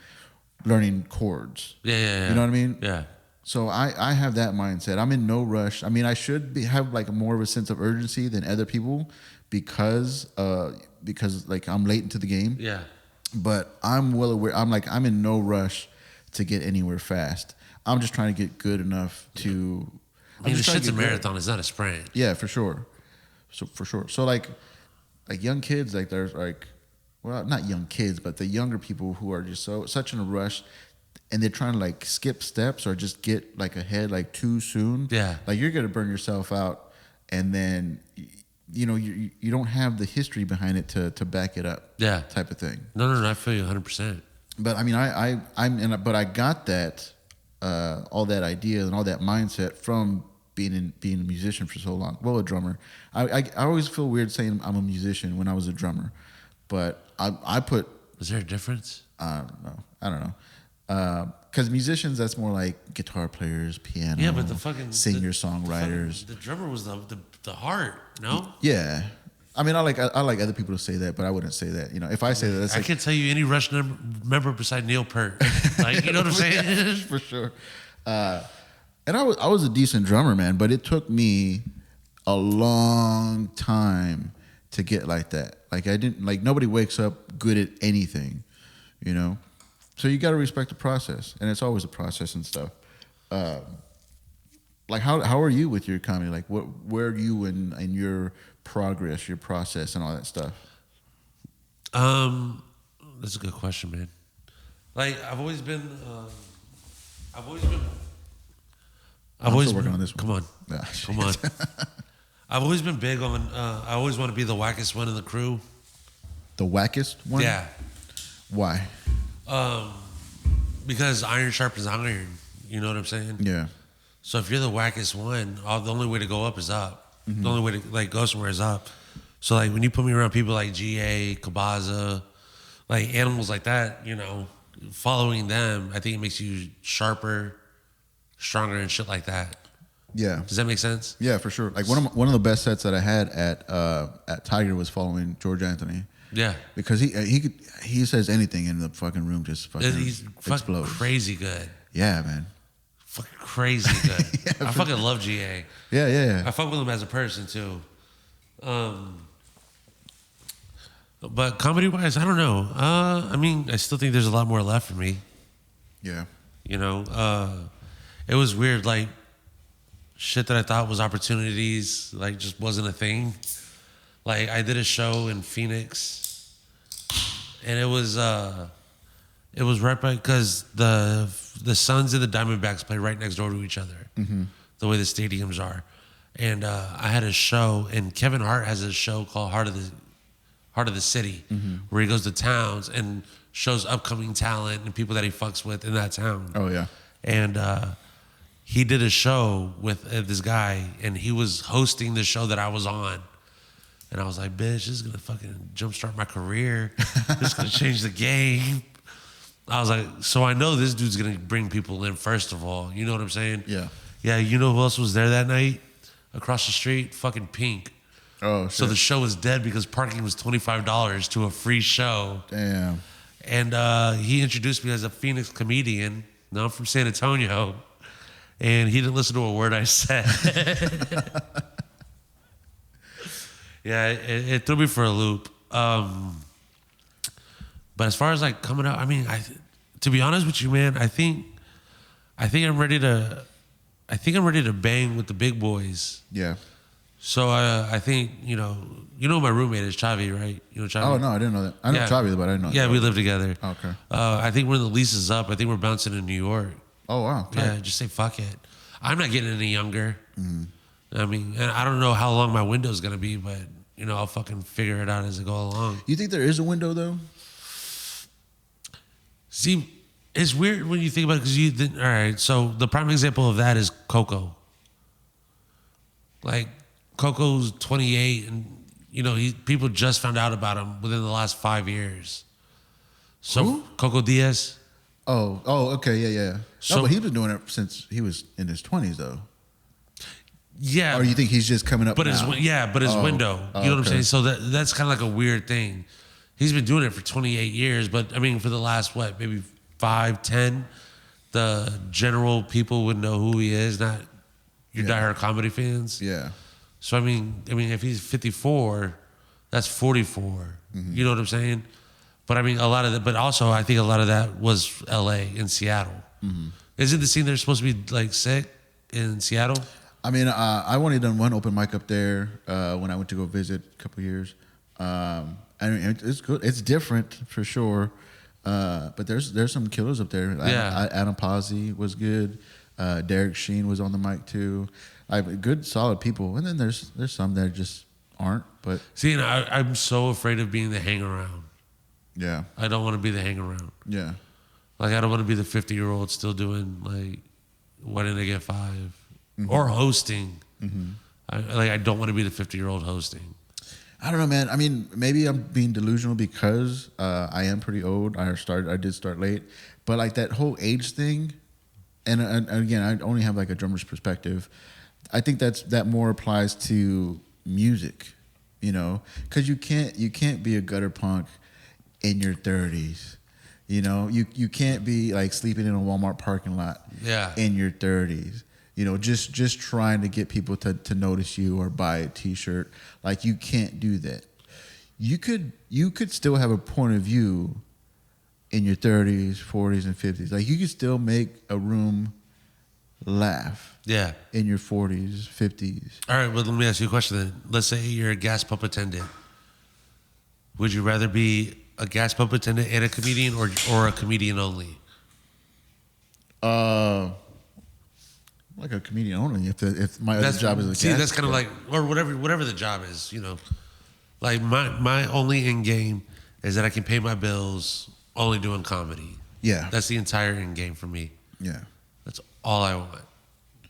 learning chords. Yeah. You know what I mean? Yeah. So I have that mindset. I'm in no rush. I mean, I should have like more of a sense of urgency than other people because like I'm late into the game. Yeah. But I'm well aware. I'm in no rush to get anywhere fast. I'm just trying to get good enough to. I mean, the just trying to shit's a get good. marathon. It's not a sprint. Yeah, for sure. So for sure. So like young kids, like there's like, well, not young kids, but the younger people who are just such in a rush, and they're trying to like skip steps or just get like ahead like too soon. Yeah. Like you're gonna burn yourself out, and then you don't have the history behind it to back it up. Yeah. Type of thing. No, I feel you 100%. But I mean, but I got that all that idea and all that mindset from being a musician for so long. Well, a drummer. I always feel weird saying I'm a musician when I was a drummer, but I put. Is there a difference? I don't know. Because musicians, that's more like guitar players, piano. Yeah, but the fucking singer songwriters. The drummer was the heart. No. Yeah. I mean, I like other people to say that, but I wouldn't say that. If I say that, that's I like, can't tell you any Rush member beside Neil Peart. Like, you know what I'm saying? for sure. And I was a decent drummer, man, but it took me a long time to get like that. Like nobody wakes up good at anything, So you got to respect the process, and it's always a process and stuff. Like how are you with your comedy? Like where are you in your progress, your process, and all that stuff? That's a good question, man. Like I've always been I've always been. I'm still working on this one. Come on. Yeah, Come on. I've always been big on. I always want to be the wackest one in the crew. The wackest one? Yeah. Why? Because iron sharpens iron. You know what I'm saying? Yeah. So if you're the wackest one, the only way to go up is up. The only way to like go somewhere is up. So like when you put me around people like GA, Kabaza, like animals like that, you know, following them, I think it makes you sharper, stronger, and shit like that. Yeah. Does that make sense? Yeah, for sure. Like one of the best sets that I had at Tiger was following George Anthony. Yeah. Because he says anything in the fucking room just fucking He's fucking explodes. crazy good. Yeah, man. Fucking crazy good. Yeah, I fucking love GA. Yeah. I fuck with him as a person too. But comedy wise, I don't know. I mean, I still think there's a lot more left for me. Yeah. You know, it was weird. Like shit that I thought was opportunities, like just wasn't a thing. Like I did a show in Phoenix, and it was right by because the Suns and the Diamondbacks play right next door to each other. The way the stadiums are, and I had a show, and Kevin Hart has a show called Heart of the City, where he goes to towns and shows upcoming talent and people that he fucks with in that town. Oh yeah. And he did a show with this guy, and he was hosting the show that I was on. And I was like, bitch, this is going to fucking jumpstart my career. This is going to change the game. I was like, so I know this dude's going to bring people in, first of all. You know what I'm saying? Yeah. Yeah, you know who else was there that night? Across the street? Fucking Pink. Oh shit. So the show was dead because parking was $25 to a free show. Damn. And he introduced me as a Phoenix comedian. Now I'm from San Antonio. And he didn't listen to a word I said. Yeah, it threw me for a loop. But as far as like coming out, I mean, to be honest with you, man, I think I'm ready to bang with the big boys. Yeah. So I think you know my roommate is Chavi, right? You know Chavi? Oh no, I didn't know that. I know Chavi, but I didn't know. Yeah, that. we live together. Okay. I think when the lease is up, I think we're bouncing in New York. Oh wow. Okay. Yeah, just say fuck it. I'm not getting any younger. I mean, and I don't know how long my window's gonna be, but you know, I'll fucking figure it out as I go along. You think there is a window though? See, it's weird when you think about it because all right. So the prime example of that is Coco. Like Coco's 28, and you know people just found out about him within the last 5 years. So Who? Coco Diaz. Oh, okay, yeah. So- No, but he's been doing it since he was in his 20s though. Yeah. Or you think he's just coming up But now? his window. You know what I'm okay. saying? So that's kind of like a weird thing. He's been doing it for 28 years, but I mean, for the last maybe 5, 10, the general people would know who he is, not your diehard comedy fans. Yeah. So I mean, if he's 54, that's 44. You know what I'm saying? But I mean, but also I think a lot of that was L.A. and Seattle. Isn't the scene they're supposed to be like sick in Seattle? I mean, I've only done one open mic up there when I went to go visit a couple of years. I mean, it's good. It's different for sure. But there's some killers up there. Yeah. Adam Pazzi was good. Derek Sheen was on the mic too. Good, solid people. And then there's some that just aren't. But See, and I'm so afraid of being the hang around. yeah, I don't want to be the hang around. yeah, Like, I don't want to be the 50-year-old still doing, like, Wedding to Get 5 or hosting. I don't want to be the 50-year-old hosting. I don't know, man. I mean, maybe I'm being delusional because I am pretty old. I did start late, but like that whole age thing, and again, I only have like a drummer's perspective. I think that more applies to music, you know, because you can't be a gutter punk in your 30s. You know, you can't be like sleeping in a Walmart parking lot in your 30s. You know, just trying to get people to notice you or buy a T-shirt. Like, you can't do that. You could still have a point of view in your 30s, 40s, and 50s. Like, you could still make a room laugh. Yeah. In your 40s, 50s. All right, well, let me ask you a question then. Let's say you're a gas pump attendant. Would you rather be a gas pump attendant and a comedian or a comedian only? Like a comedian only. If my other job is a see, gas that's kind of like, or whatever the job is, you know. Like my only end game is that I can pay my bills only doing comedy. Yeah. That's the entire end game for me. Yeah. That's all I want.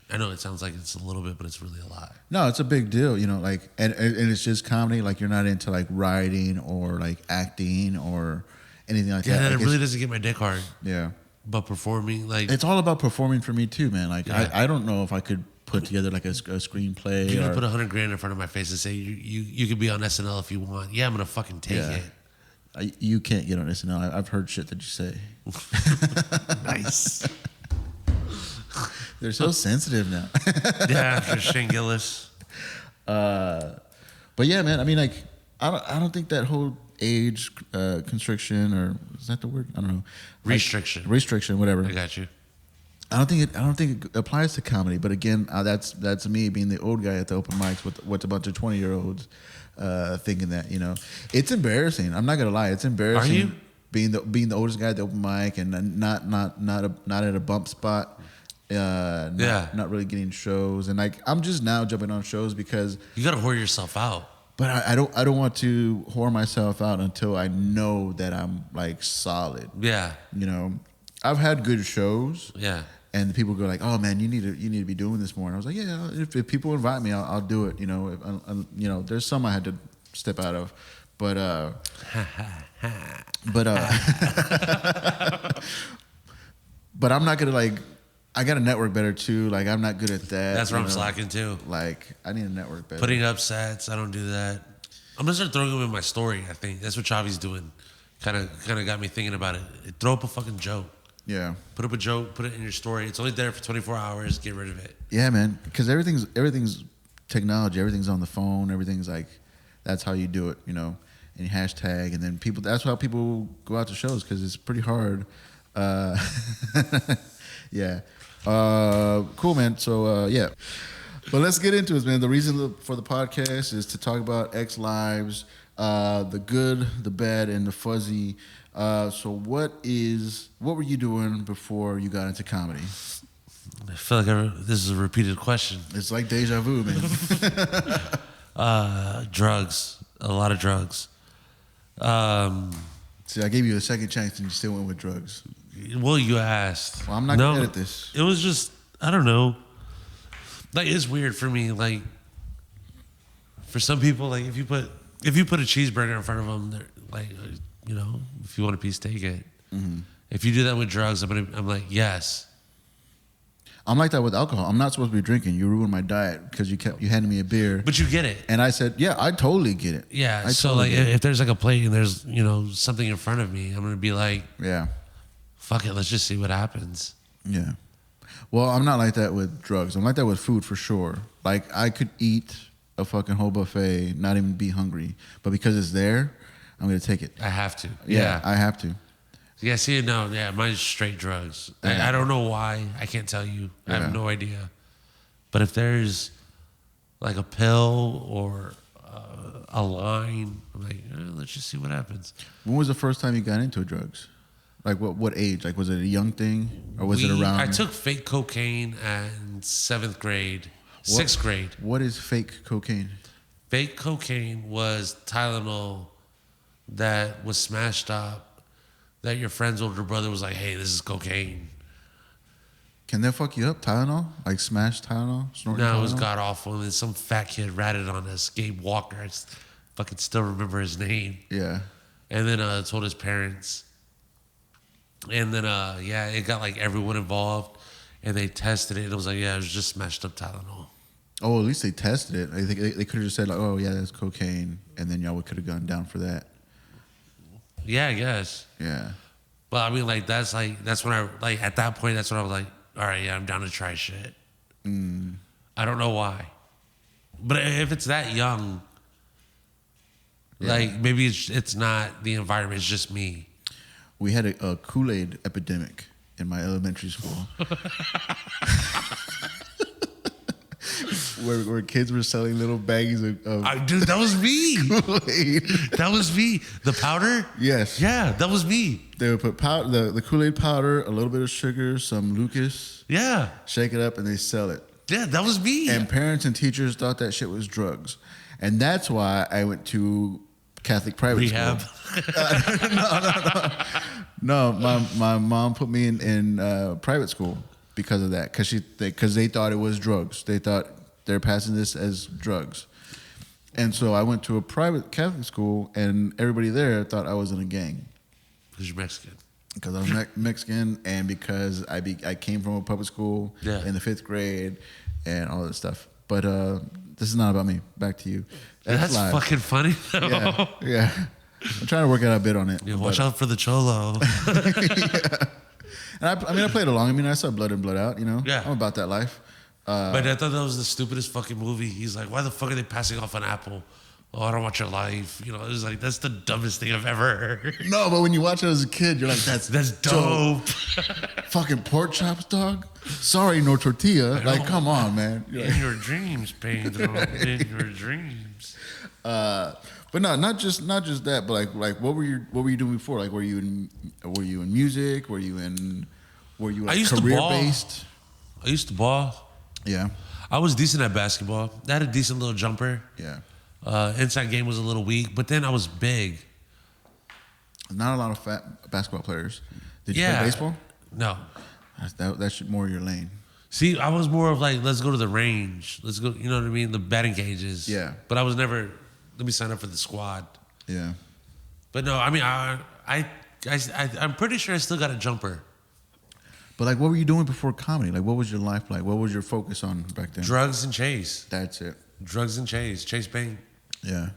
I know it sounds like it's a little bit, but it's really a lot. No, it's a big deal, you know, like, and it's just comedy. Like, you're not into like writing or like acting or anything like that. Yeah, Like, it really doesn't get my dick hard. Yeah. But performing, like, It's all about performing for me too, man. Like, Yeah. I don't know if I could put together like a screenplay. you're gonna or, put $100,000 in front of my face and say you could be on SNL if you want. Yeah, I'm gonna fucking take Yeah. it. You can't get on SNL. I've heard shit that you say. Nice. They're so sensitive now. Yeah, after Shane Gillis. But yeah, man. I mean, like, I don't think that whole age constriction, or is that the word? I don't know. Restriction. Restriction, whatever. I got you. I don't think it applies to comedy. But again, that's me being the old guy at the open mics with a bunch of 20-year-olds thinking that, you know, it's embarrassing. I'm not gonna lie, it's embarrassing. Are you? Being the oldest guy at the open mic and not at a bump spot. Not really getting shows, and like I'm just now jumping on shows because You gotta whore yourself out. But I don't want to whore myself out until I know that I'm like solid. Yeah. You know, I've had good shows. Yeah. And people go like, "Oh man, you need to be doing this more." And I was like, "Yeah, if people invite me, I'll do it." You know, you know, there's some I had to step out of, but but I'm not gonna like. I got to network better too. Like, I'm not good at that. That's where I'm slacking too. Like, I need to network better. Putting up sets, I don't do that. I'm gonna start throwing them in my story. I think that's what Chavi's doing. Kind of got me thinking about it. Throw up a fucking joke. Yeah. Put up a joke. Put it in your story. It's only there for 24 hours. Get rid of it. Yeah, man. Because everything's technology. Everything's on the phone. Everything's like, that's how you do it. You know, and hashtag, and then people. That's how people go out to shows because it's pretty hard. Yeah. Cool, man. So, yeah. But let's get into it, man. The reason for the podcast is to talk about X lives, the good, the bad, and the fuzzy. So what were you doing before you got into comedy? I feel like this is a repeated question. It's like deja vu, man. Drugs. A lot of drugs. See, I gave you a second chance and you still went with drugs. Well, you asked. Well, I'm not going to edit this. It was just, I don't know. Like, it's weird for me. Like, for some people, like, if you put a cheeseburger in front of them, they're like, you know, if you want a piece, take it. Mm-hmm. If you do that with drugs, I'm like, yes. I'm like that with alcohol. I'm not supposed to be drinking. You ruined my diet because you handed me a beer. But you get it. And I said, yeah, I totally get it. Yeah. So like, if there's like a plate and there's, you know, something in front of me, I'm gonna be like, yeah, fuck it, let's just see what happens. Yeah. Well, I'm not like that with drugs. I'm like that with food for sure. Like, I could eat a fucking whole buffet, not even be hungry, but because it's there, I'm gonna take it. I have to. Yeah. I have to. Yeah, see, no, yeah, mine's straight drugs. Yeah. I don't know why. I can't tell you. I have no idea. But if there's like a pill or a line, I'm like, let's just see what happens. When was the first time you got into drugs? Like, what age? Like, was it a young thing, or was it around? I took fake cocaine in 7th grade, 6th grade. What is fake cocaine? Fake cocaine was Tylenol that was smashed up. That your friend's older brother was like, hey, this is cocaine. Can that fuck you up, Tylenol? Like smashed Tylenol? Snorting No, Tylenol? it was god awful. And then some fat kid ratted on us, Gabe Walker. I fucking still remember his name. Yeah. And then told his parents. And then, it got like everyone involved. And they tested it. And it was like, yeah, it was just smashed up Tylenol. Oh, at least they tested it. I think they could have just said, like, oh, yeah, that's cocaine. And then y'all could have gone down for that. Yeah, I guess. Yeah. But I mean, like, that's when I, like, at that point, that's when I was like, all right, yeah, I'm down to try shit. I don't know why. But if it's that young, like, maybe it's not the environment, it's just me. We had a Kool-Aid epidemic in my elementary school. where kids were selling little baggies of Dude, that was me. Kool-Aid. That was me. The powder? Yes. Yeah, that was me. They would put the Kool-Aid powder, a little bit of sugar, some Lucas, Yeah. shake it up, and they sell it. Yeah, that was me. And parents and teachers thought that shit was drugs. And that's why I went to Catholic private Rehab. school. No, my mom put me in private school because of that. Because they thought it was drugs. They thought they're passing this as drugs. And so I went to a private Catholic school, and everybody there thought I was in a gang. Because you're Mexican. Because I'm Mexican, and because I came from a public school in the 5th grade, and all that stuff. But this is not about me. Back to you. That's live. fucking funny, though. Yeah. I'm trying to work out a bit on it. Yeah, watch out for the cholo. Yeah. And I played along. I mean, I saw Blood in, Blood Out, you know? Yeah. I'm about that life. But I thought that was the stupidest fucking movie. He's like, why the fuck are they passing off an apple? Oh, I don't want your life. You know, it was like, that's the dumbest thing I've ever heard. No, but when you watch it as a kid, you're like, that's dope. Fucking pork chops, dog? Sorry, no tortilla. Like, come on, man. You're In like, your dreams, Pedro. In your dreams. but no, not just that, but like what were you doing before? Like, were you in music? Were you I used to career ball. based? I used to ball. Yeah. I was decent at basketball. I had a decent little jumper. Yeah. Inside game was a little weak, but then I was big. Not a lot of fat basketball players. Did you play baseball? No. That's more your lane. See, I was more of like, let's go to the range. Let's go, you know what I mean? The batting cages. Yeah. But I was never, let me sign up for the squad. Yeah. But no, I mean, I'm pretty sure I still got a jumper. But like, what were you doing before comedy? Like, what was your life like? What was your focus on back then? Drugs and chase. That's it. Drugs and chase. Chase bang. Yeah.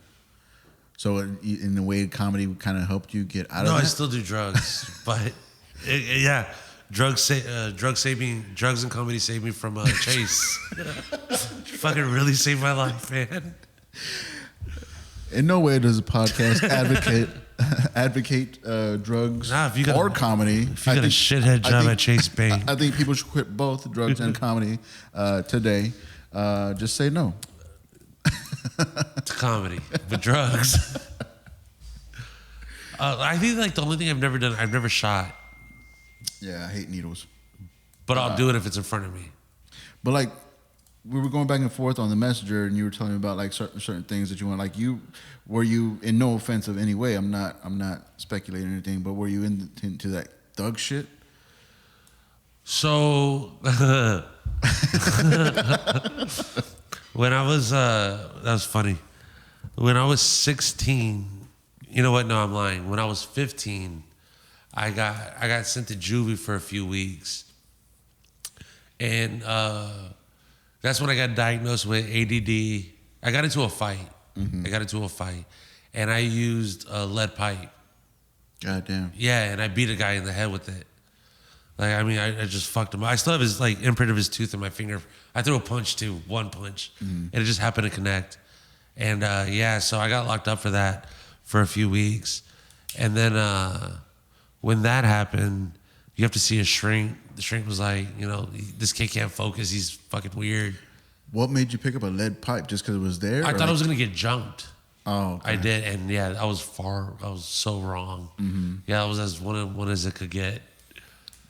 So in a way, comedy kind of helped you get out of No, that? I still do drugs, but yeah, drugs and comedy saved me from chase. Fucking really saved my life, man. In no way does a podcast advocate drugs or comedy. If you got a shithead job at Chase Bank, I think people should quit both drugs and comedy today. Just say no. to comedy, but drugs. I think like the only thing I've never shot. Yeah, I hate needles. But I'll do it if it's in front of me. But like, we were going back and forth on the messenger, and you were telling me about like certain things that you want. Like, were you in no offense of any way? I'm not speculating or anything, but were you into that thug shit? So when I was that was funny. When I was 16, you know what? No, I'm lying. When I was 15, I got sent to juvie for a few weeks, and that's when I got diagnosed with ADD. I got into a fight. And I used a lead pipe. Goddamn. Yeah, and I beat a guy in the head with it. Like, I mean, I just fucked him. I still have his like imprint of his tooth in my finger. I threw a punch too, one punch, and it just happened to connect. And yeah, so I got locked up for that for a few weeks, and then when that happened, you have to see a shrink. The shrink was like, you know, this kid can't focus. He's fucking weird. What made you pick up a lead pipe? Just because it was there? I thought I was gonna get jumped. Oh, okay. I did, and yeah, I was so wrong. Yeah, I was as one as it could get.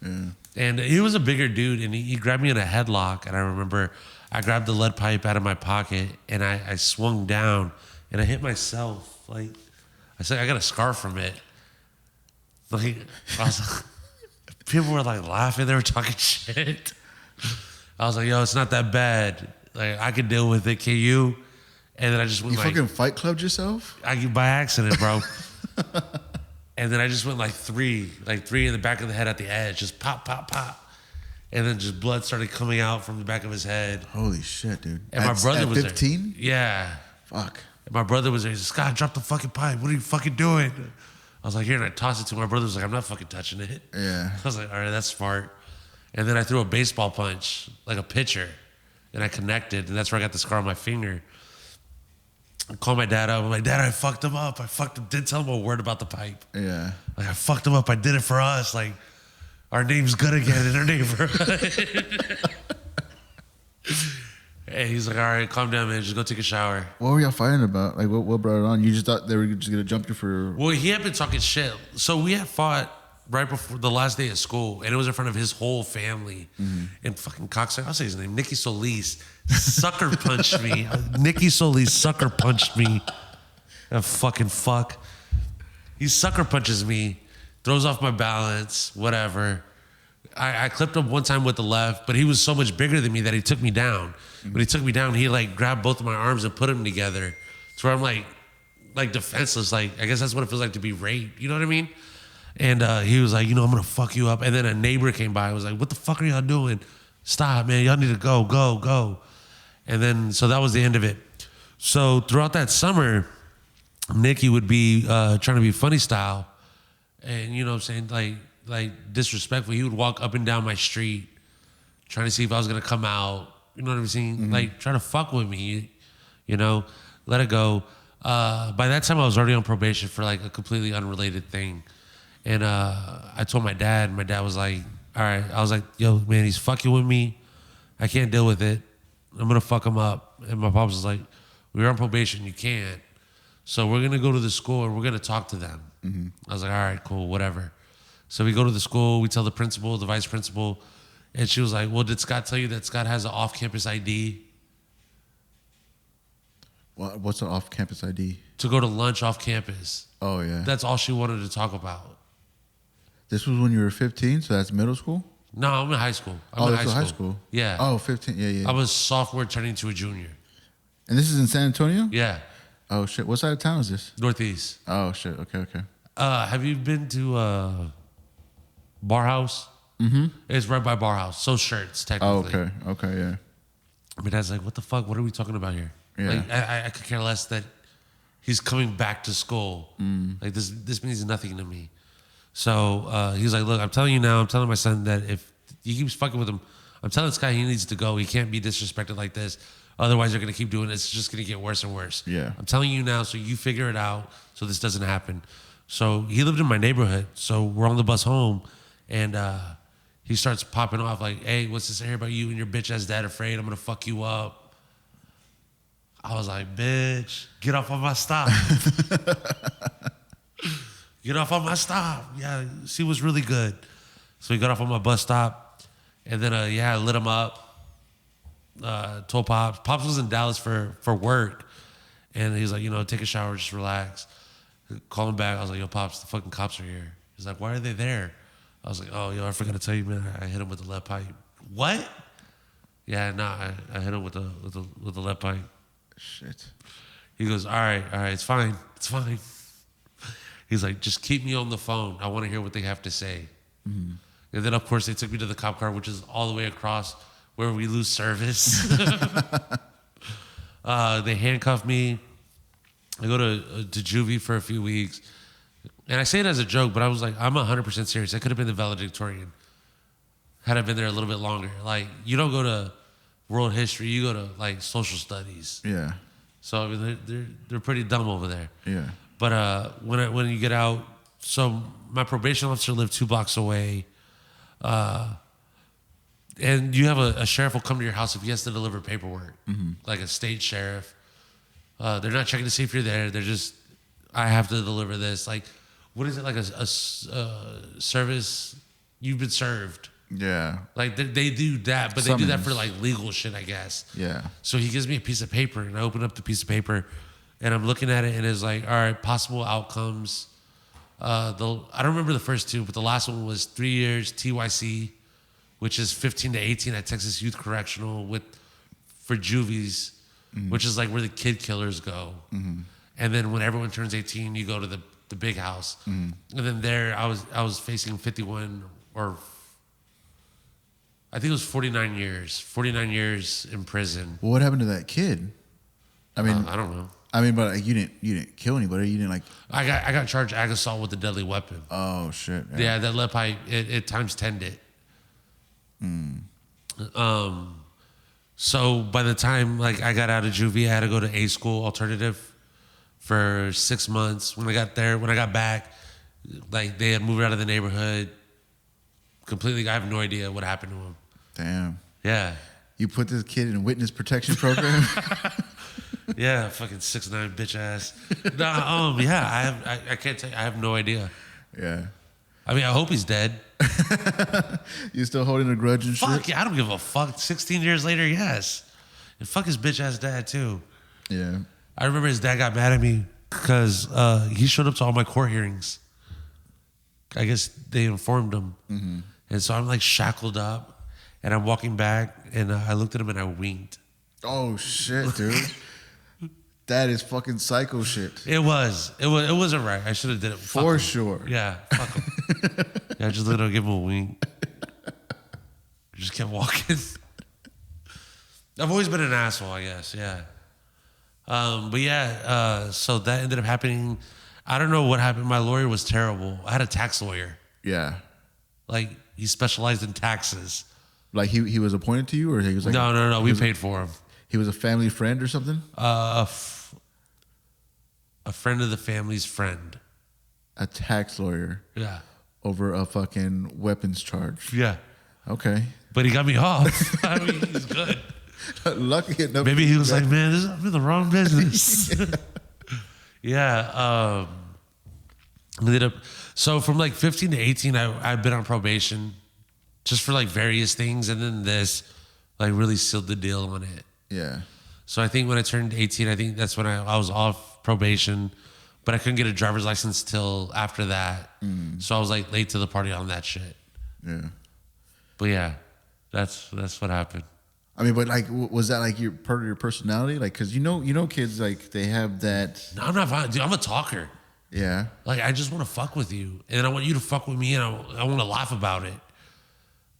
Yeah. And he was a bigger dude, and he grabbed me in a headlock. And I remember I grabbed the lead pipe out of my pocket, and I swung down, and I hit myself. Like, I said, I got a scar from it. Like, people were like laughing. They were talking shit. I was like, yo, it's not that bad. Like, I can deal with it. Can you? And then I just went You fucking Fight Clubbed yourself? by accident, bro. And then I just went like three in the back of the head at the edge, just pop, pop, pop. And then just blood started coming out from the back of his head. Holy shit, dude. And my brother was 15? there. Yeah. Fuck. And my brother was there. He said, Scott, drop the fucking pipe. What are you fucking doing? I was like, here, and I tossed it to him. My brother was like, I'm not fucking touching it. Yeah. I was like, all right, that's smart. And then I threw a baseball punch, like a pitcher, and I connected, and that's where I got the scar on my finger. I called my dad up. I'm like, Dad, I fucked him up. Didn't tell him a word about the pipe. Yeah. Like, I fucked him up. I did it for us. Like, our name's good again in our neighborhood. Hey, he's like, all right, calm down, man. Just go take a shower. What were y'all fighting about? Like, what brought it on? You just thought they were just gonna jump you for? Well, he had been talking shit. So we had fought right before the last day of school, and it was in front of his whole family. And fucking cocksucker, I'll say his name, Nicky Solis, sucker punched me. Nicky Solis sucker punched me. That fucking fuck. He sucker punches me, throws off my balance, whatever. I clipped him one time with the left, but he was so much bigger than me that he took me down. When he took me down, he like grabbed both of my arms and put them together. To where I'm like defenseless. Like, I guess that's what it feels like to be raped. You know what I mean? And he was like, I'm going to fuck you up. And then a neighbor came by and was like, what the fuck are y'all doing? Stop, man. Y'all need to go. And then, so that was the end of it. So throughout that summer, Nicky would be trying to be funny style. And, you know what I'm saying? Like disrespectful. He would walk up and down my street trying to see if I was going to come out. You know what I'm saying? Like, trying to fuck with me, let it go. By that time, I was already on probation for like a completely unrelated thing. And I told my dad, and my dad was like, all right. I was like, yo, man, he's fucking with me. I can't deal with it. I'm going to fuck him up. And my pops was like, we're on probation. You can't. So we're going to go to the school and we're going to talk to them. I was like, all right, cool, whatever. So we go to the school. We tell the principal, the vice principal. And she was like, well, did Scott tell you that Scott has an off-campus ID? What's an off-campus ID? To go to lunch off campus. Oh, yeah. That's all she wanted to talk about. This was when you were 15, so that's middle school? No, I'm in high school. That's high school. Yeah. Oh, 15. Yeah. I was sophomore turning to a junior. And this is in San Antonio? Yeah. Oh, shit. What side of town is this? Northeast. Oh, shit. Okay. Have you been to Bar House? It's right by Bar House. So Shirts, technically. Oh, okay, yeah. My dad's like, what the fuck? What are we talking about here? Yeah. Like, I could care less that he's coming back to school. Like, this means nothing to me. So he was like, look, I'm telling you now, I'm telling my son that if he keeps fucking with him, I'm telling this guy he needs to go. He can't be disrespected like this. Otherwise, they're going to keep doing it. It's just going to get worse and worse. Yeah. I'm telling you now, so you figure it out so this doesn't happen. So he lived in my neighborhood. So we're on the bus home, and he starts popping off like, hey, what's this I hear about you and your bitch-ass dad afraid? I'm going to fuck you up. I was like, bitch, get off on my stop. Get off on my stop. Yeah, she was really good. So he got off on my bus stop, and then, I lit him up. Told Pops. Pops was in Dallas for work, and he's like, take a shower, just relax. Call him back. I was like, yo, Pops, the fucking cops are here. He's like, why are they there? I was like, oh, yo, I forgot to tell you, man. I hit him with the lead pipe. What? Yeah, nah, I hit him with the lead pipe. Shit. He goes, all right, it's fine. He's like, just keep me on the phone. I want to hear what they have to say. And then, of course, they took me to the cop car, which is all the way across where we lose service. They handcuffed me. I go to juvie for a few weeks. And I say it as a joke, but I was like, I'm 100% serious. I could have been the valedictorian had I been there a little bit longer. Like, you don't go to world history. You go to, like, social studies. Yeah. So, I mean, they're pretty dumb over there. Yeah. But when you get out, so my probation officer lived 2 blocks away. And you have a sheriff will come to your house if he has to deliver paperwork, like a state sheriff. They're not checking to see if you're there. They're just, I have to deliver this. Like, what is it, like a service? You've been served. Yeah. Like, they do that, but they do that for, like, legal shit, I guess. Yeah. So he gives me a piece of paper, and I open up the piece of paper, and I'm looking at it, and it's like, all right, possible outcomes. I don't remember the first 2, but the last one was 3 years TYC, which is 15 to 18 at Texas Youth Correctional for juvies, which is like where the kid killers go. And then when everyone turns 18, you go to the big house. And then there I was facing 51 or I think it was 49 years in prison. Well, what happened to that kid? I mean, I don't know. I mean, but you didn't kill anybody. You didn't like. I got charged ag assault with a deadly weapon. Oh shit. Yeah, that lead pipe it times 10'd it. So by the time like I got out of juvie, I had to go to A school alternative for 6 months. When I got back, like they had moved out of the neighborhood completely. I have no idea what happened to him. Damn. Yeah. You put this kid in a witness protection program. Yeah, fucking 6'9" bitch ass. No, yeah, I can't tell you. I have no idea. Yeah. I mean, I hope he's dead. You still holding a grudge and Fuck shit? yeah, I don't give a fuck. 16 years later, yes. And fuck his bitch ass dad too. Yeah. I remember his dad got mad at me because he showed up to all my court hearings. I guess they informed him. Mm-hmm. And so I'm like shackled up and I'm walking back and I looked at him and I winked. Oh shit, dude. That is fucking psycho shit. It wasn't right. I should have did it. Fuck For him. sure. Yeah, fuck him. Yeah, I just literally give him a wink. Just kept walking. I've always been an asshole, I guess. Yeah. But yeah, so that ended up happening. I don't know what happened. My lawyer was terrible. I had a tax lawyer. Yeah. Like, he specialized in taxes. Like he was appointed to you, or he was like No. We paid for him. He was a family friend or something? A friend of the family's friend. A tax lawyer. Yeah. Over a fucking weapons charge. Yeah. Okay. But he got me off. I mean, he's good. Lucky enough. Maybe he was like, man, I'm in the wrong business. Yeah. Ended up. So from like 15 to 18, I've been on probation just for like various things. And then this like really sealed the deal on it. Yeah. So I think when I turned 18, I think that's when I was off probation, but I couldn't get a driver's license till after that. So I was like late to the party on that shit. Yeah. But yeah, that's what happened. I mean, but like, was that like part of your personality? Like, cause you know, kids like they have that. No, I'm not fine. Dude, I'm a talker. Yeah. Like, I just want to fuck with you. And I want you to fuck with me and I want to laugh about it.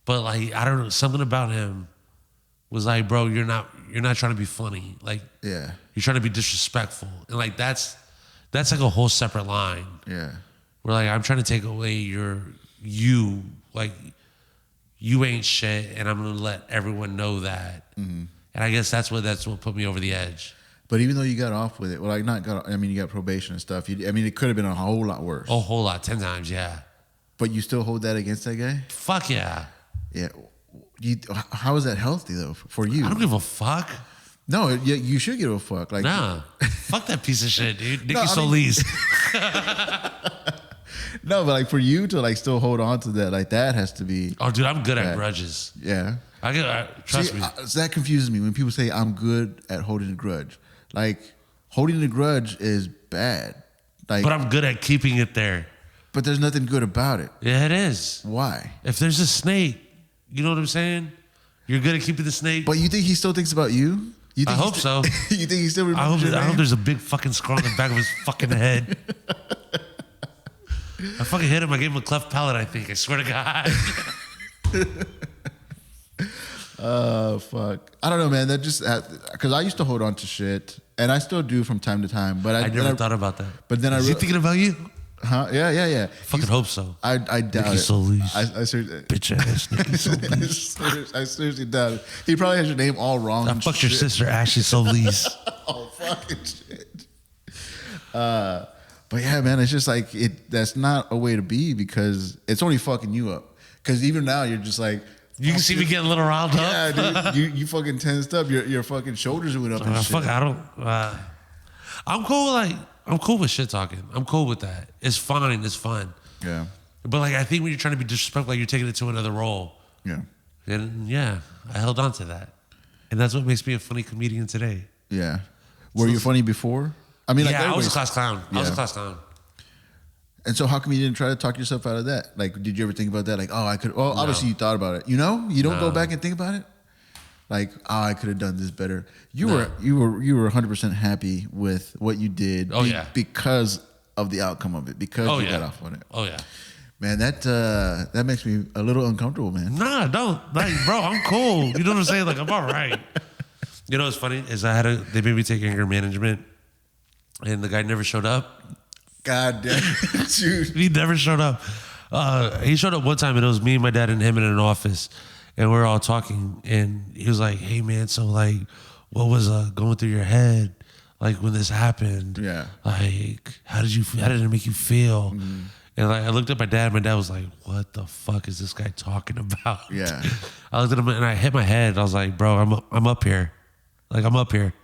But like, I don't know, something about him was like, bro, you're not trying to be funny. Like, Yeah. you're trying to be disrespectful. And like, that's like a whole separate line. Yeah. Where like, I'm trying to take away you, like, you ain't shit, and I'm gonna let everyone know that. Mm-hmm. And I guess that's what put me over the edge. But even though you got off with it, well, like you got probation and stuff. It could have been a whole lot worse. A whole lot, 10 times, yeah. But you still hold that against that guy? Fuck yeah. Yeah. How is that healthy though for you? I don't give a fuck. No, you should give a fuck. Like, nah, fuck that piece of shit, dude. Nicky No, Solis. No, but like for you to like still hold on to that, like that has to be. Oh, dude, I'm good at grudges. Yeah. Trust me. So that confuses me when people say I'm good at holding a grudge. Like holding a grudge is bad. Like, But I'm good at keeping it there. But there's nothing good about it. Yeah, it is. Why? If there's a snake, you know what I'm saying? You're good at keeping the snake. But you think he still thinks about you? I hope so. You think he still remembers your name? I hope there's a big fucking scar on the back of his fucking head. I fucking hit him. I gave him a cleft palate, I think. I swear to God. Fuck. I don't know, man. That just, because I used to hold on to shit, and I still do from time to time. But I never thought about that. But then Is he thinking about you? Huh? Yeah. Fucking hope so. I doubt Nicky it. Solis. I seriously, Bitch ass Nicky Solis. I seriously doubt it. He probably has your name all wrong. I fucked your sister, Ashley Solis. Oh, fucking shit. But yeah, man, it's just like that's not a way to be because it's only fucking you up. Because even now you're just like, You can see me getting a little riled up. yeah, dude, you fucking tensed up. Your fucking shoulders went up and shit. Fuck, I don't. I'm cool. I'm cool with shit talking. I'm cool with that. It's fine. It's fun. Yeah, But like, I think when you're trying to be disrespectful, like you're taking it to another role. yeah, And yeah, I held on to that, and that's what makes me a funny comedian today. yeah. Were you funny before? I mean, like Yeah, I was a everybody's- class clown. I was a Yeah. class clown. And so how come you didn't try to talk yourself out of that? Like, did you ever think about that? Like, oh, I could. Well, obviously you thought about it. You know, you don't go back and think about it. Like, oh, I could have done this better. You were 100% happy with what you did. Oh, yeah. Because of the outcome of it. Because you got off on it. Oh yeah. Man, that makes me a little uncomfortable, man. Nah, don't. Like, bro, I'm cool. You know what I'm saying? Like, I'm all right. You know what's funny is they made me take anger management, and the guy never showed up. God damn it, dude. He never showed up. He showed up one time, and it was me, my dad, and him in an office, and we were all talking, and he was like, "Hey, man, so like, what was going through your head, like when this happened? Yeah. Like, how did it make you feel?" And like I looked at my dad. My dad was like, "What the fuck is this guy talking about?" Yeah. I looked at him and I hit my head. I was like, "Bro, I'm up here. Like I'm up here.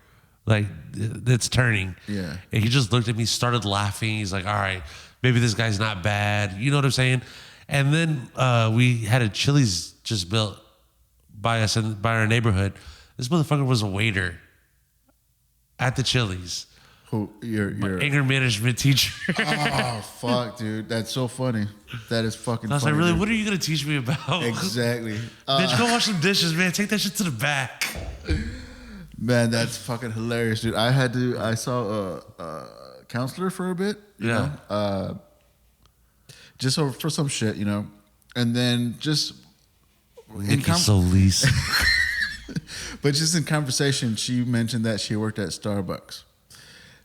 Like it's turning." Yeah. And he just looked at me, started laughing. He's like, "All right, maybe this guy's not bad." You know what I'm saying? And then we had a Chili's just built by us and by our neighborhood. This motherfucker was a waiter at the Chili's. Who your Anger management teacher. Oh fuck, dude, that's so funny. That is fucking. I was funny, like, really? dude. What are you gonna teach me about? Exactly. Bitch, go wash some dishes, man. Take that shit to the back. Man, that's fucking hilarious, dude. I saw a counselor for a bit. You know? Just for some shit, you know, and then just Solis. but just in conversation, she mentioned that she worked at Starbucks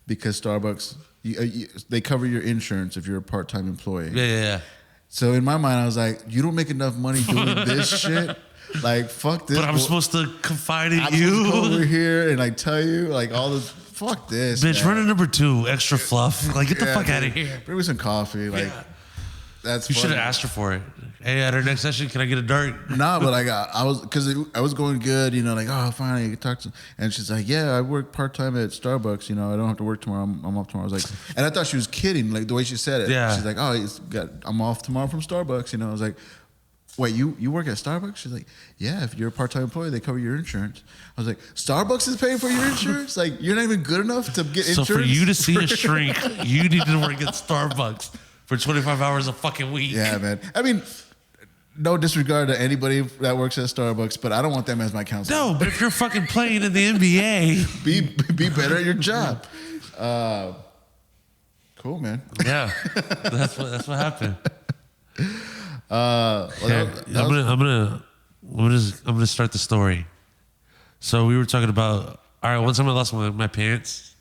because Starbucks they cover your insurance if you're a part-time employee. Yeah. So in my mind, I was like, you don't make enough money doing this shit. Like, fuck this. But I'm supposed to confide in I'm you. supposed to come over here and like tell you like all this. Fuck this, Bitch, man. run to number 2, extra fluff. Like, get the fuck out of dude. here. Bring me some coffee. Like, that's. You should have funny. asked her for it. Hey, at our next session, can I get a dart? Nah, but like I was, because I was going good, you know, like, oh, finally I can talk to, and she's like, yeah, I work part-time at Starbucks, you know, I don't have to work tomorrow, I'm off tomorrow. I was like, and I thought she was kidding, like the way she said it. Yeah. She's like, oh, I'm off tomorrow from Starbucks, you know. I was like, wait, you work at Starbucks? She's like, yeah, if you're a part-time employee, they cover your insurance. I was like, Starbucks is paying for your insurance? Like, you're not even good enough to get insurance? So for you to see a shrink, you need to work at Starbucks for 25 hours a fucking week. Yeah, man. I mean, no disregard to anybody that works at Starbucks, but I don't want them as my counselor. No, but if you're fucking playing in the NBA. Be better at your job. Cool, man. Yeah, that's what happened. Well, I'm gonna start the story. So we were talking about. All right, one time I lost my pants.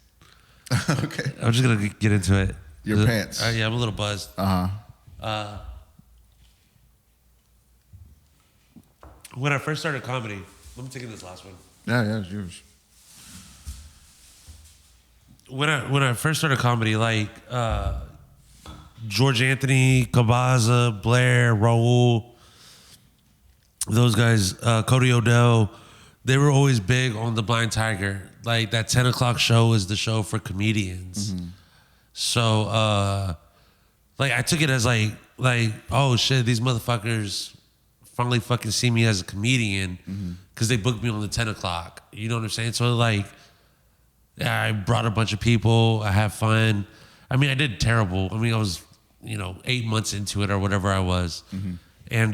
Okay. I'm just gonna get into it. Your pants. Yeah, I'm a little buzzed. When I first started comedy, let me take in this last one. Yeah, it's yours. When I first started comedy, like George Anthony, Cabaza, Blair, Raul, those guys, Cody Odell, they were always big on the Blind Tiger. Like that 10 o'clock show is the show for comedians. Mm-hmm. So like I took it as like oh shit, these motherfuckers finally fucking see me as a comedian because they booked me on the 10 o'clock. You know what I'm saying? So like, yeah, I brought a bunch of people. I had fun. I mean, I did terrible. I mean, I was, 8 months into it or whatever I was. Mm-hmm. And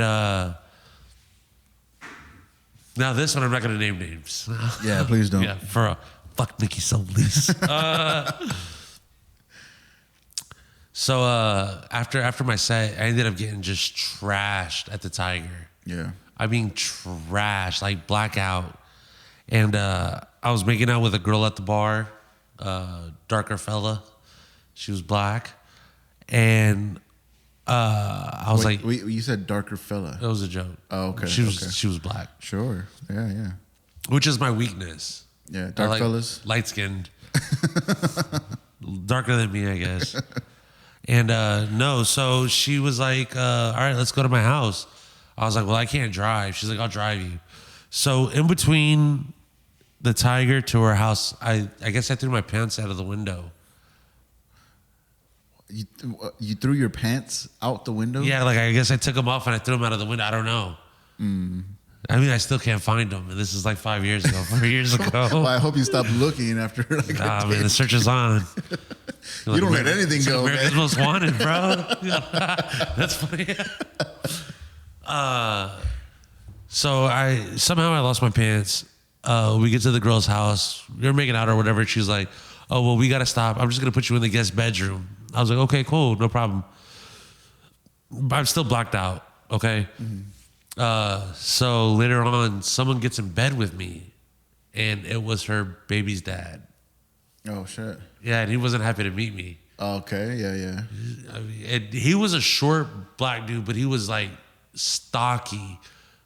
now this one, I'm not going to name names. Yeah, please don't. Yeah, fuck Nikki Solis. So after my set, I ended up getting just trashed at the Tiger. Yeah. I mean, trashed, like blackout. And I was making out with a girl at the bar, darker fella. She was black. And I was like... You said darker fella. It was a joke. Oh, okay. She was black. Sure. Yeah. Which is my weakness. Yeah, dark fellas. Light-skinned. Darker than me, I guess. And no, so she was like, all right, let's go to my house. I was like, well, I can't drive. She's like, I'll drive you. So in between the Tiger to her house, I guess I threw my pants out of the window. You threw your pants out the window? Yeah, like I guess I took them off and I threw them out of the window. I don't know. I mean, I still can't find them. And this is like 4 years ago. Well, I hope you stopped looking after like Nah, man, the search is on. You don't let anything go, America's man. Most Wanted, bro. That's funny. So I lost my pants. We get to the girl's house. We were making out or whatever. She's like, oh, well, we got to stop. I'm just going to put you in the guest bedroom. I was like, okay, cool. No problem. But I'm still blacked out. Okay. Mm-hmm. So later on, someone gets in bed with me and it was her baby's dad. Oh, shit. Yeah. And he wasn't happy to meet me. Okay. Yeah. I mean, he was a short black dude, but he was like stocky,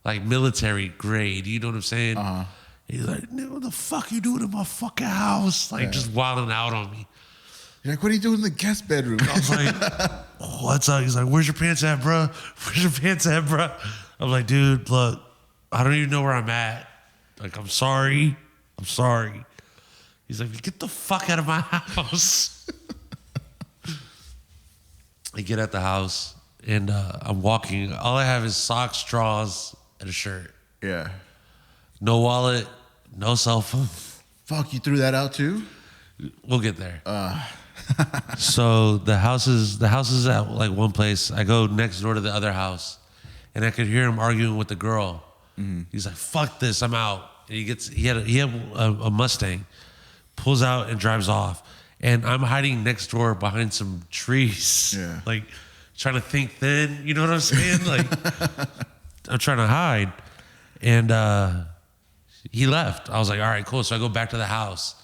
like military grade. You know what I'm saying? Uh-huh. He's like, what the fuck you doing in my fucking house? Like just wilding out on me. You're like, what are you doing in the guest bedroom? I was like, what's up? He's like, where's your pants at, bro? Where's your pants at, bro? I'm like, dude, look, I don't even know where I'm at. Like, I'm sorry. He's like, get the fuck out of my house. I get at the house, and I'm walking. All I have is socks, drawers, and a shirt. Yeah. No wallet, no cell phone. Fuck, you threw that out too? We'll get there. So the house is at like one place. I go next door to the other house, and I could hear him arguing with the girl. He's like, "Fuck this, I'm out." And he had a Mustang, pulls out and drives off, and I'm hiding next door behind some trees, like trying to think then. You know what I'm saying? Like I'm trying to hide, and he left. I was like, all right, cool. So I go back to the house.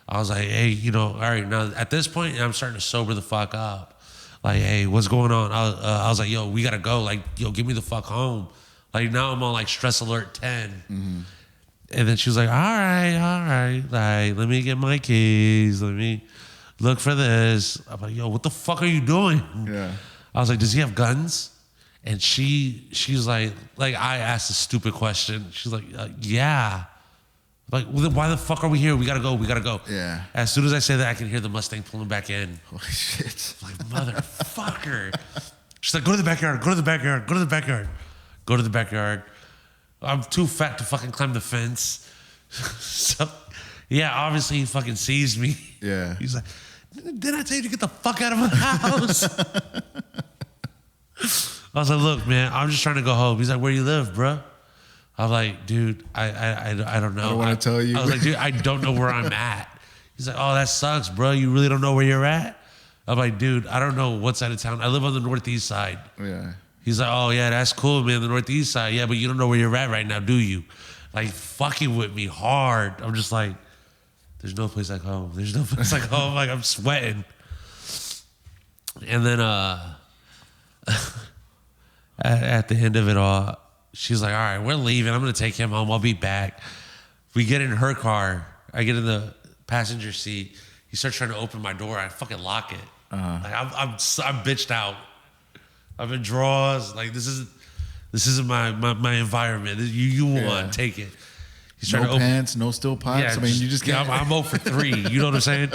I was like, hey, all right, now at this point, I'm starting to sober the fuck up. Like, hey, what's going on? I was like, yo, we got to go. Like, yo, get me the fuck home. Like, now I'm on like stress alert 10. And then she was like, all right. Like, let me get my keys. Let me look for this. I'm like, yo, what the fuck are you doing? Yeah. I was like, does he have guns? And she's like I asked a stupid question. She's like, yeah. Like, well, why the fuck are we here? We gotta go. Yeah. As soon as I say that, I can hear the Mustang pulling back in. Holy shit. I'm like, motherfucker. She's like, go to the backyard. I'm too fat to fucking climb the fence. So, yeah, obviously he fucking sees me. Yeah. He's like, didn't I tell you to get the fuck out of my house? I was like, look, man, I'm just trying to go home. He's like, where you live, bro? I'm like, dude, I don't know. I don't want to tell you. I was like, dude, I don't know where I'm at. He's like, oh, that sucks, bro. You really don't know where you're at? I'm like, dude, I don't know what side of town. I live on the northeast side. Yeah. He's like, oh, yeah, that's cool, man, the northeast side. Yeah, but you don't know where you're at right now, do you? Like, fucking with me hard. I'm just like, there's no place like home. Like, I'm sweating. And then at the end of it all, she's like, all right, we're leaving. I'm going to take him home. I'll be back. We get in her car. I get in the passenger seat. He starts trying to open my door. I fucking lock it. Like, I'm bitched out. I'm in drawers. Like, this isn't my environment. You want take it. He's trying no to open pants, no steel pipes. Yeah, I mean, you just can't. I'm 0 for 3. You know what I'm saying?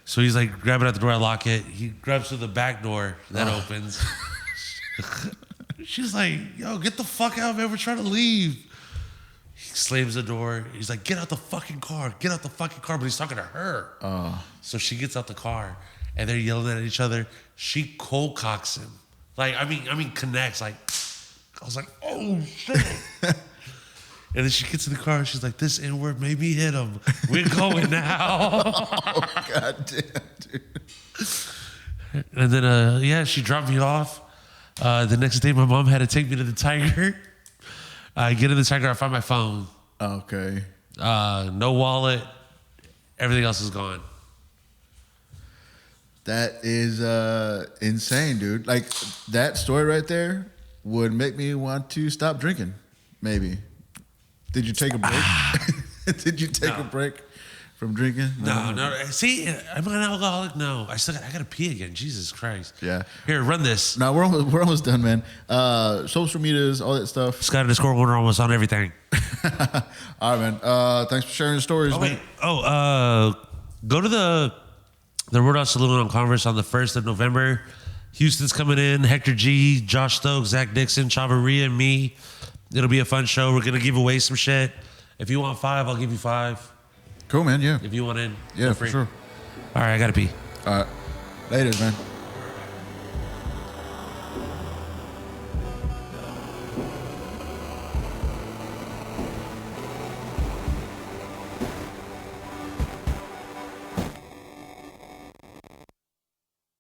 So he's like, grab it at the door. I lock it. He grabs to the back door. That opens. She's like, yo, get the fuck out, man. We're trying to leave. He slams the door. He's like, get out the fucking car. But he's talking to her. So she gets out the car, and they're yelling at each other. She cold cocks him. Like, I mean, connects. Like, I was like, oh, shit. And then she gets in the car, and she's like, this N-word made me hit him. We're going now. Oh, God damn, dude. And then, she dropped me off. The next day, my mom had to take me to the Tiger. I get in the Tiger, I find my phone. Okay. No wallet. Everything else is gone. That is insane, dude. Like, that story right there would make me want to stop drinking, maybe. Did you take a break? Did you take a break from drinking? No. See, am I an alcoholic? No. I got to pee again. Jesus Christ. Yeah. Here, run this. No, we're almost done, man. Social medias, all that stuff. Scott_Warner almost on everything. All right, man. Thanks for sharing your stories. Oh, wait. Go to the Roadhouse Saloon on Converse on the 1st of November. Houston's coming in. Hector G, Josh Stokes, Zach Dixon, Chavaria, and me. It'll be a fun show. We're going to give away some shit. If you want 5, I'll give you 5. Cool, man. Yeah. If you want in. Yeah, for sure. All right, I got to pee. All right. Later, man.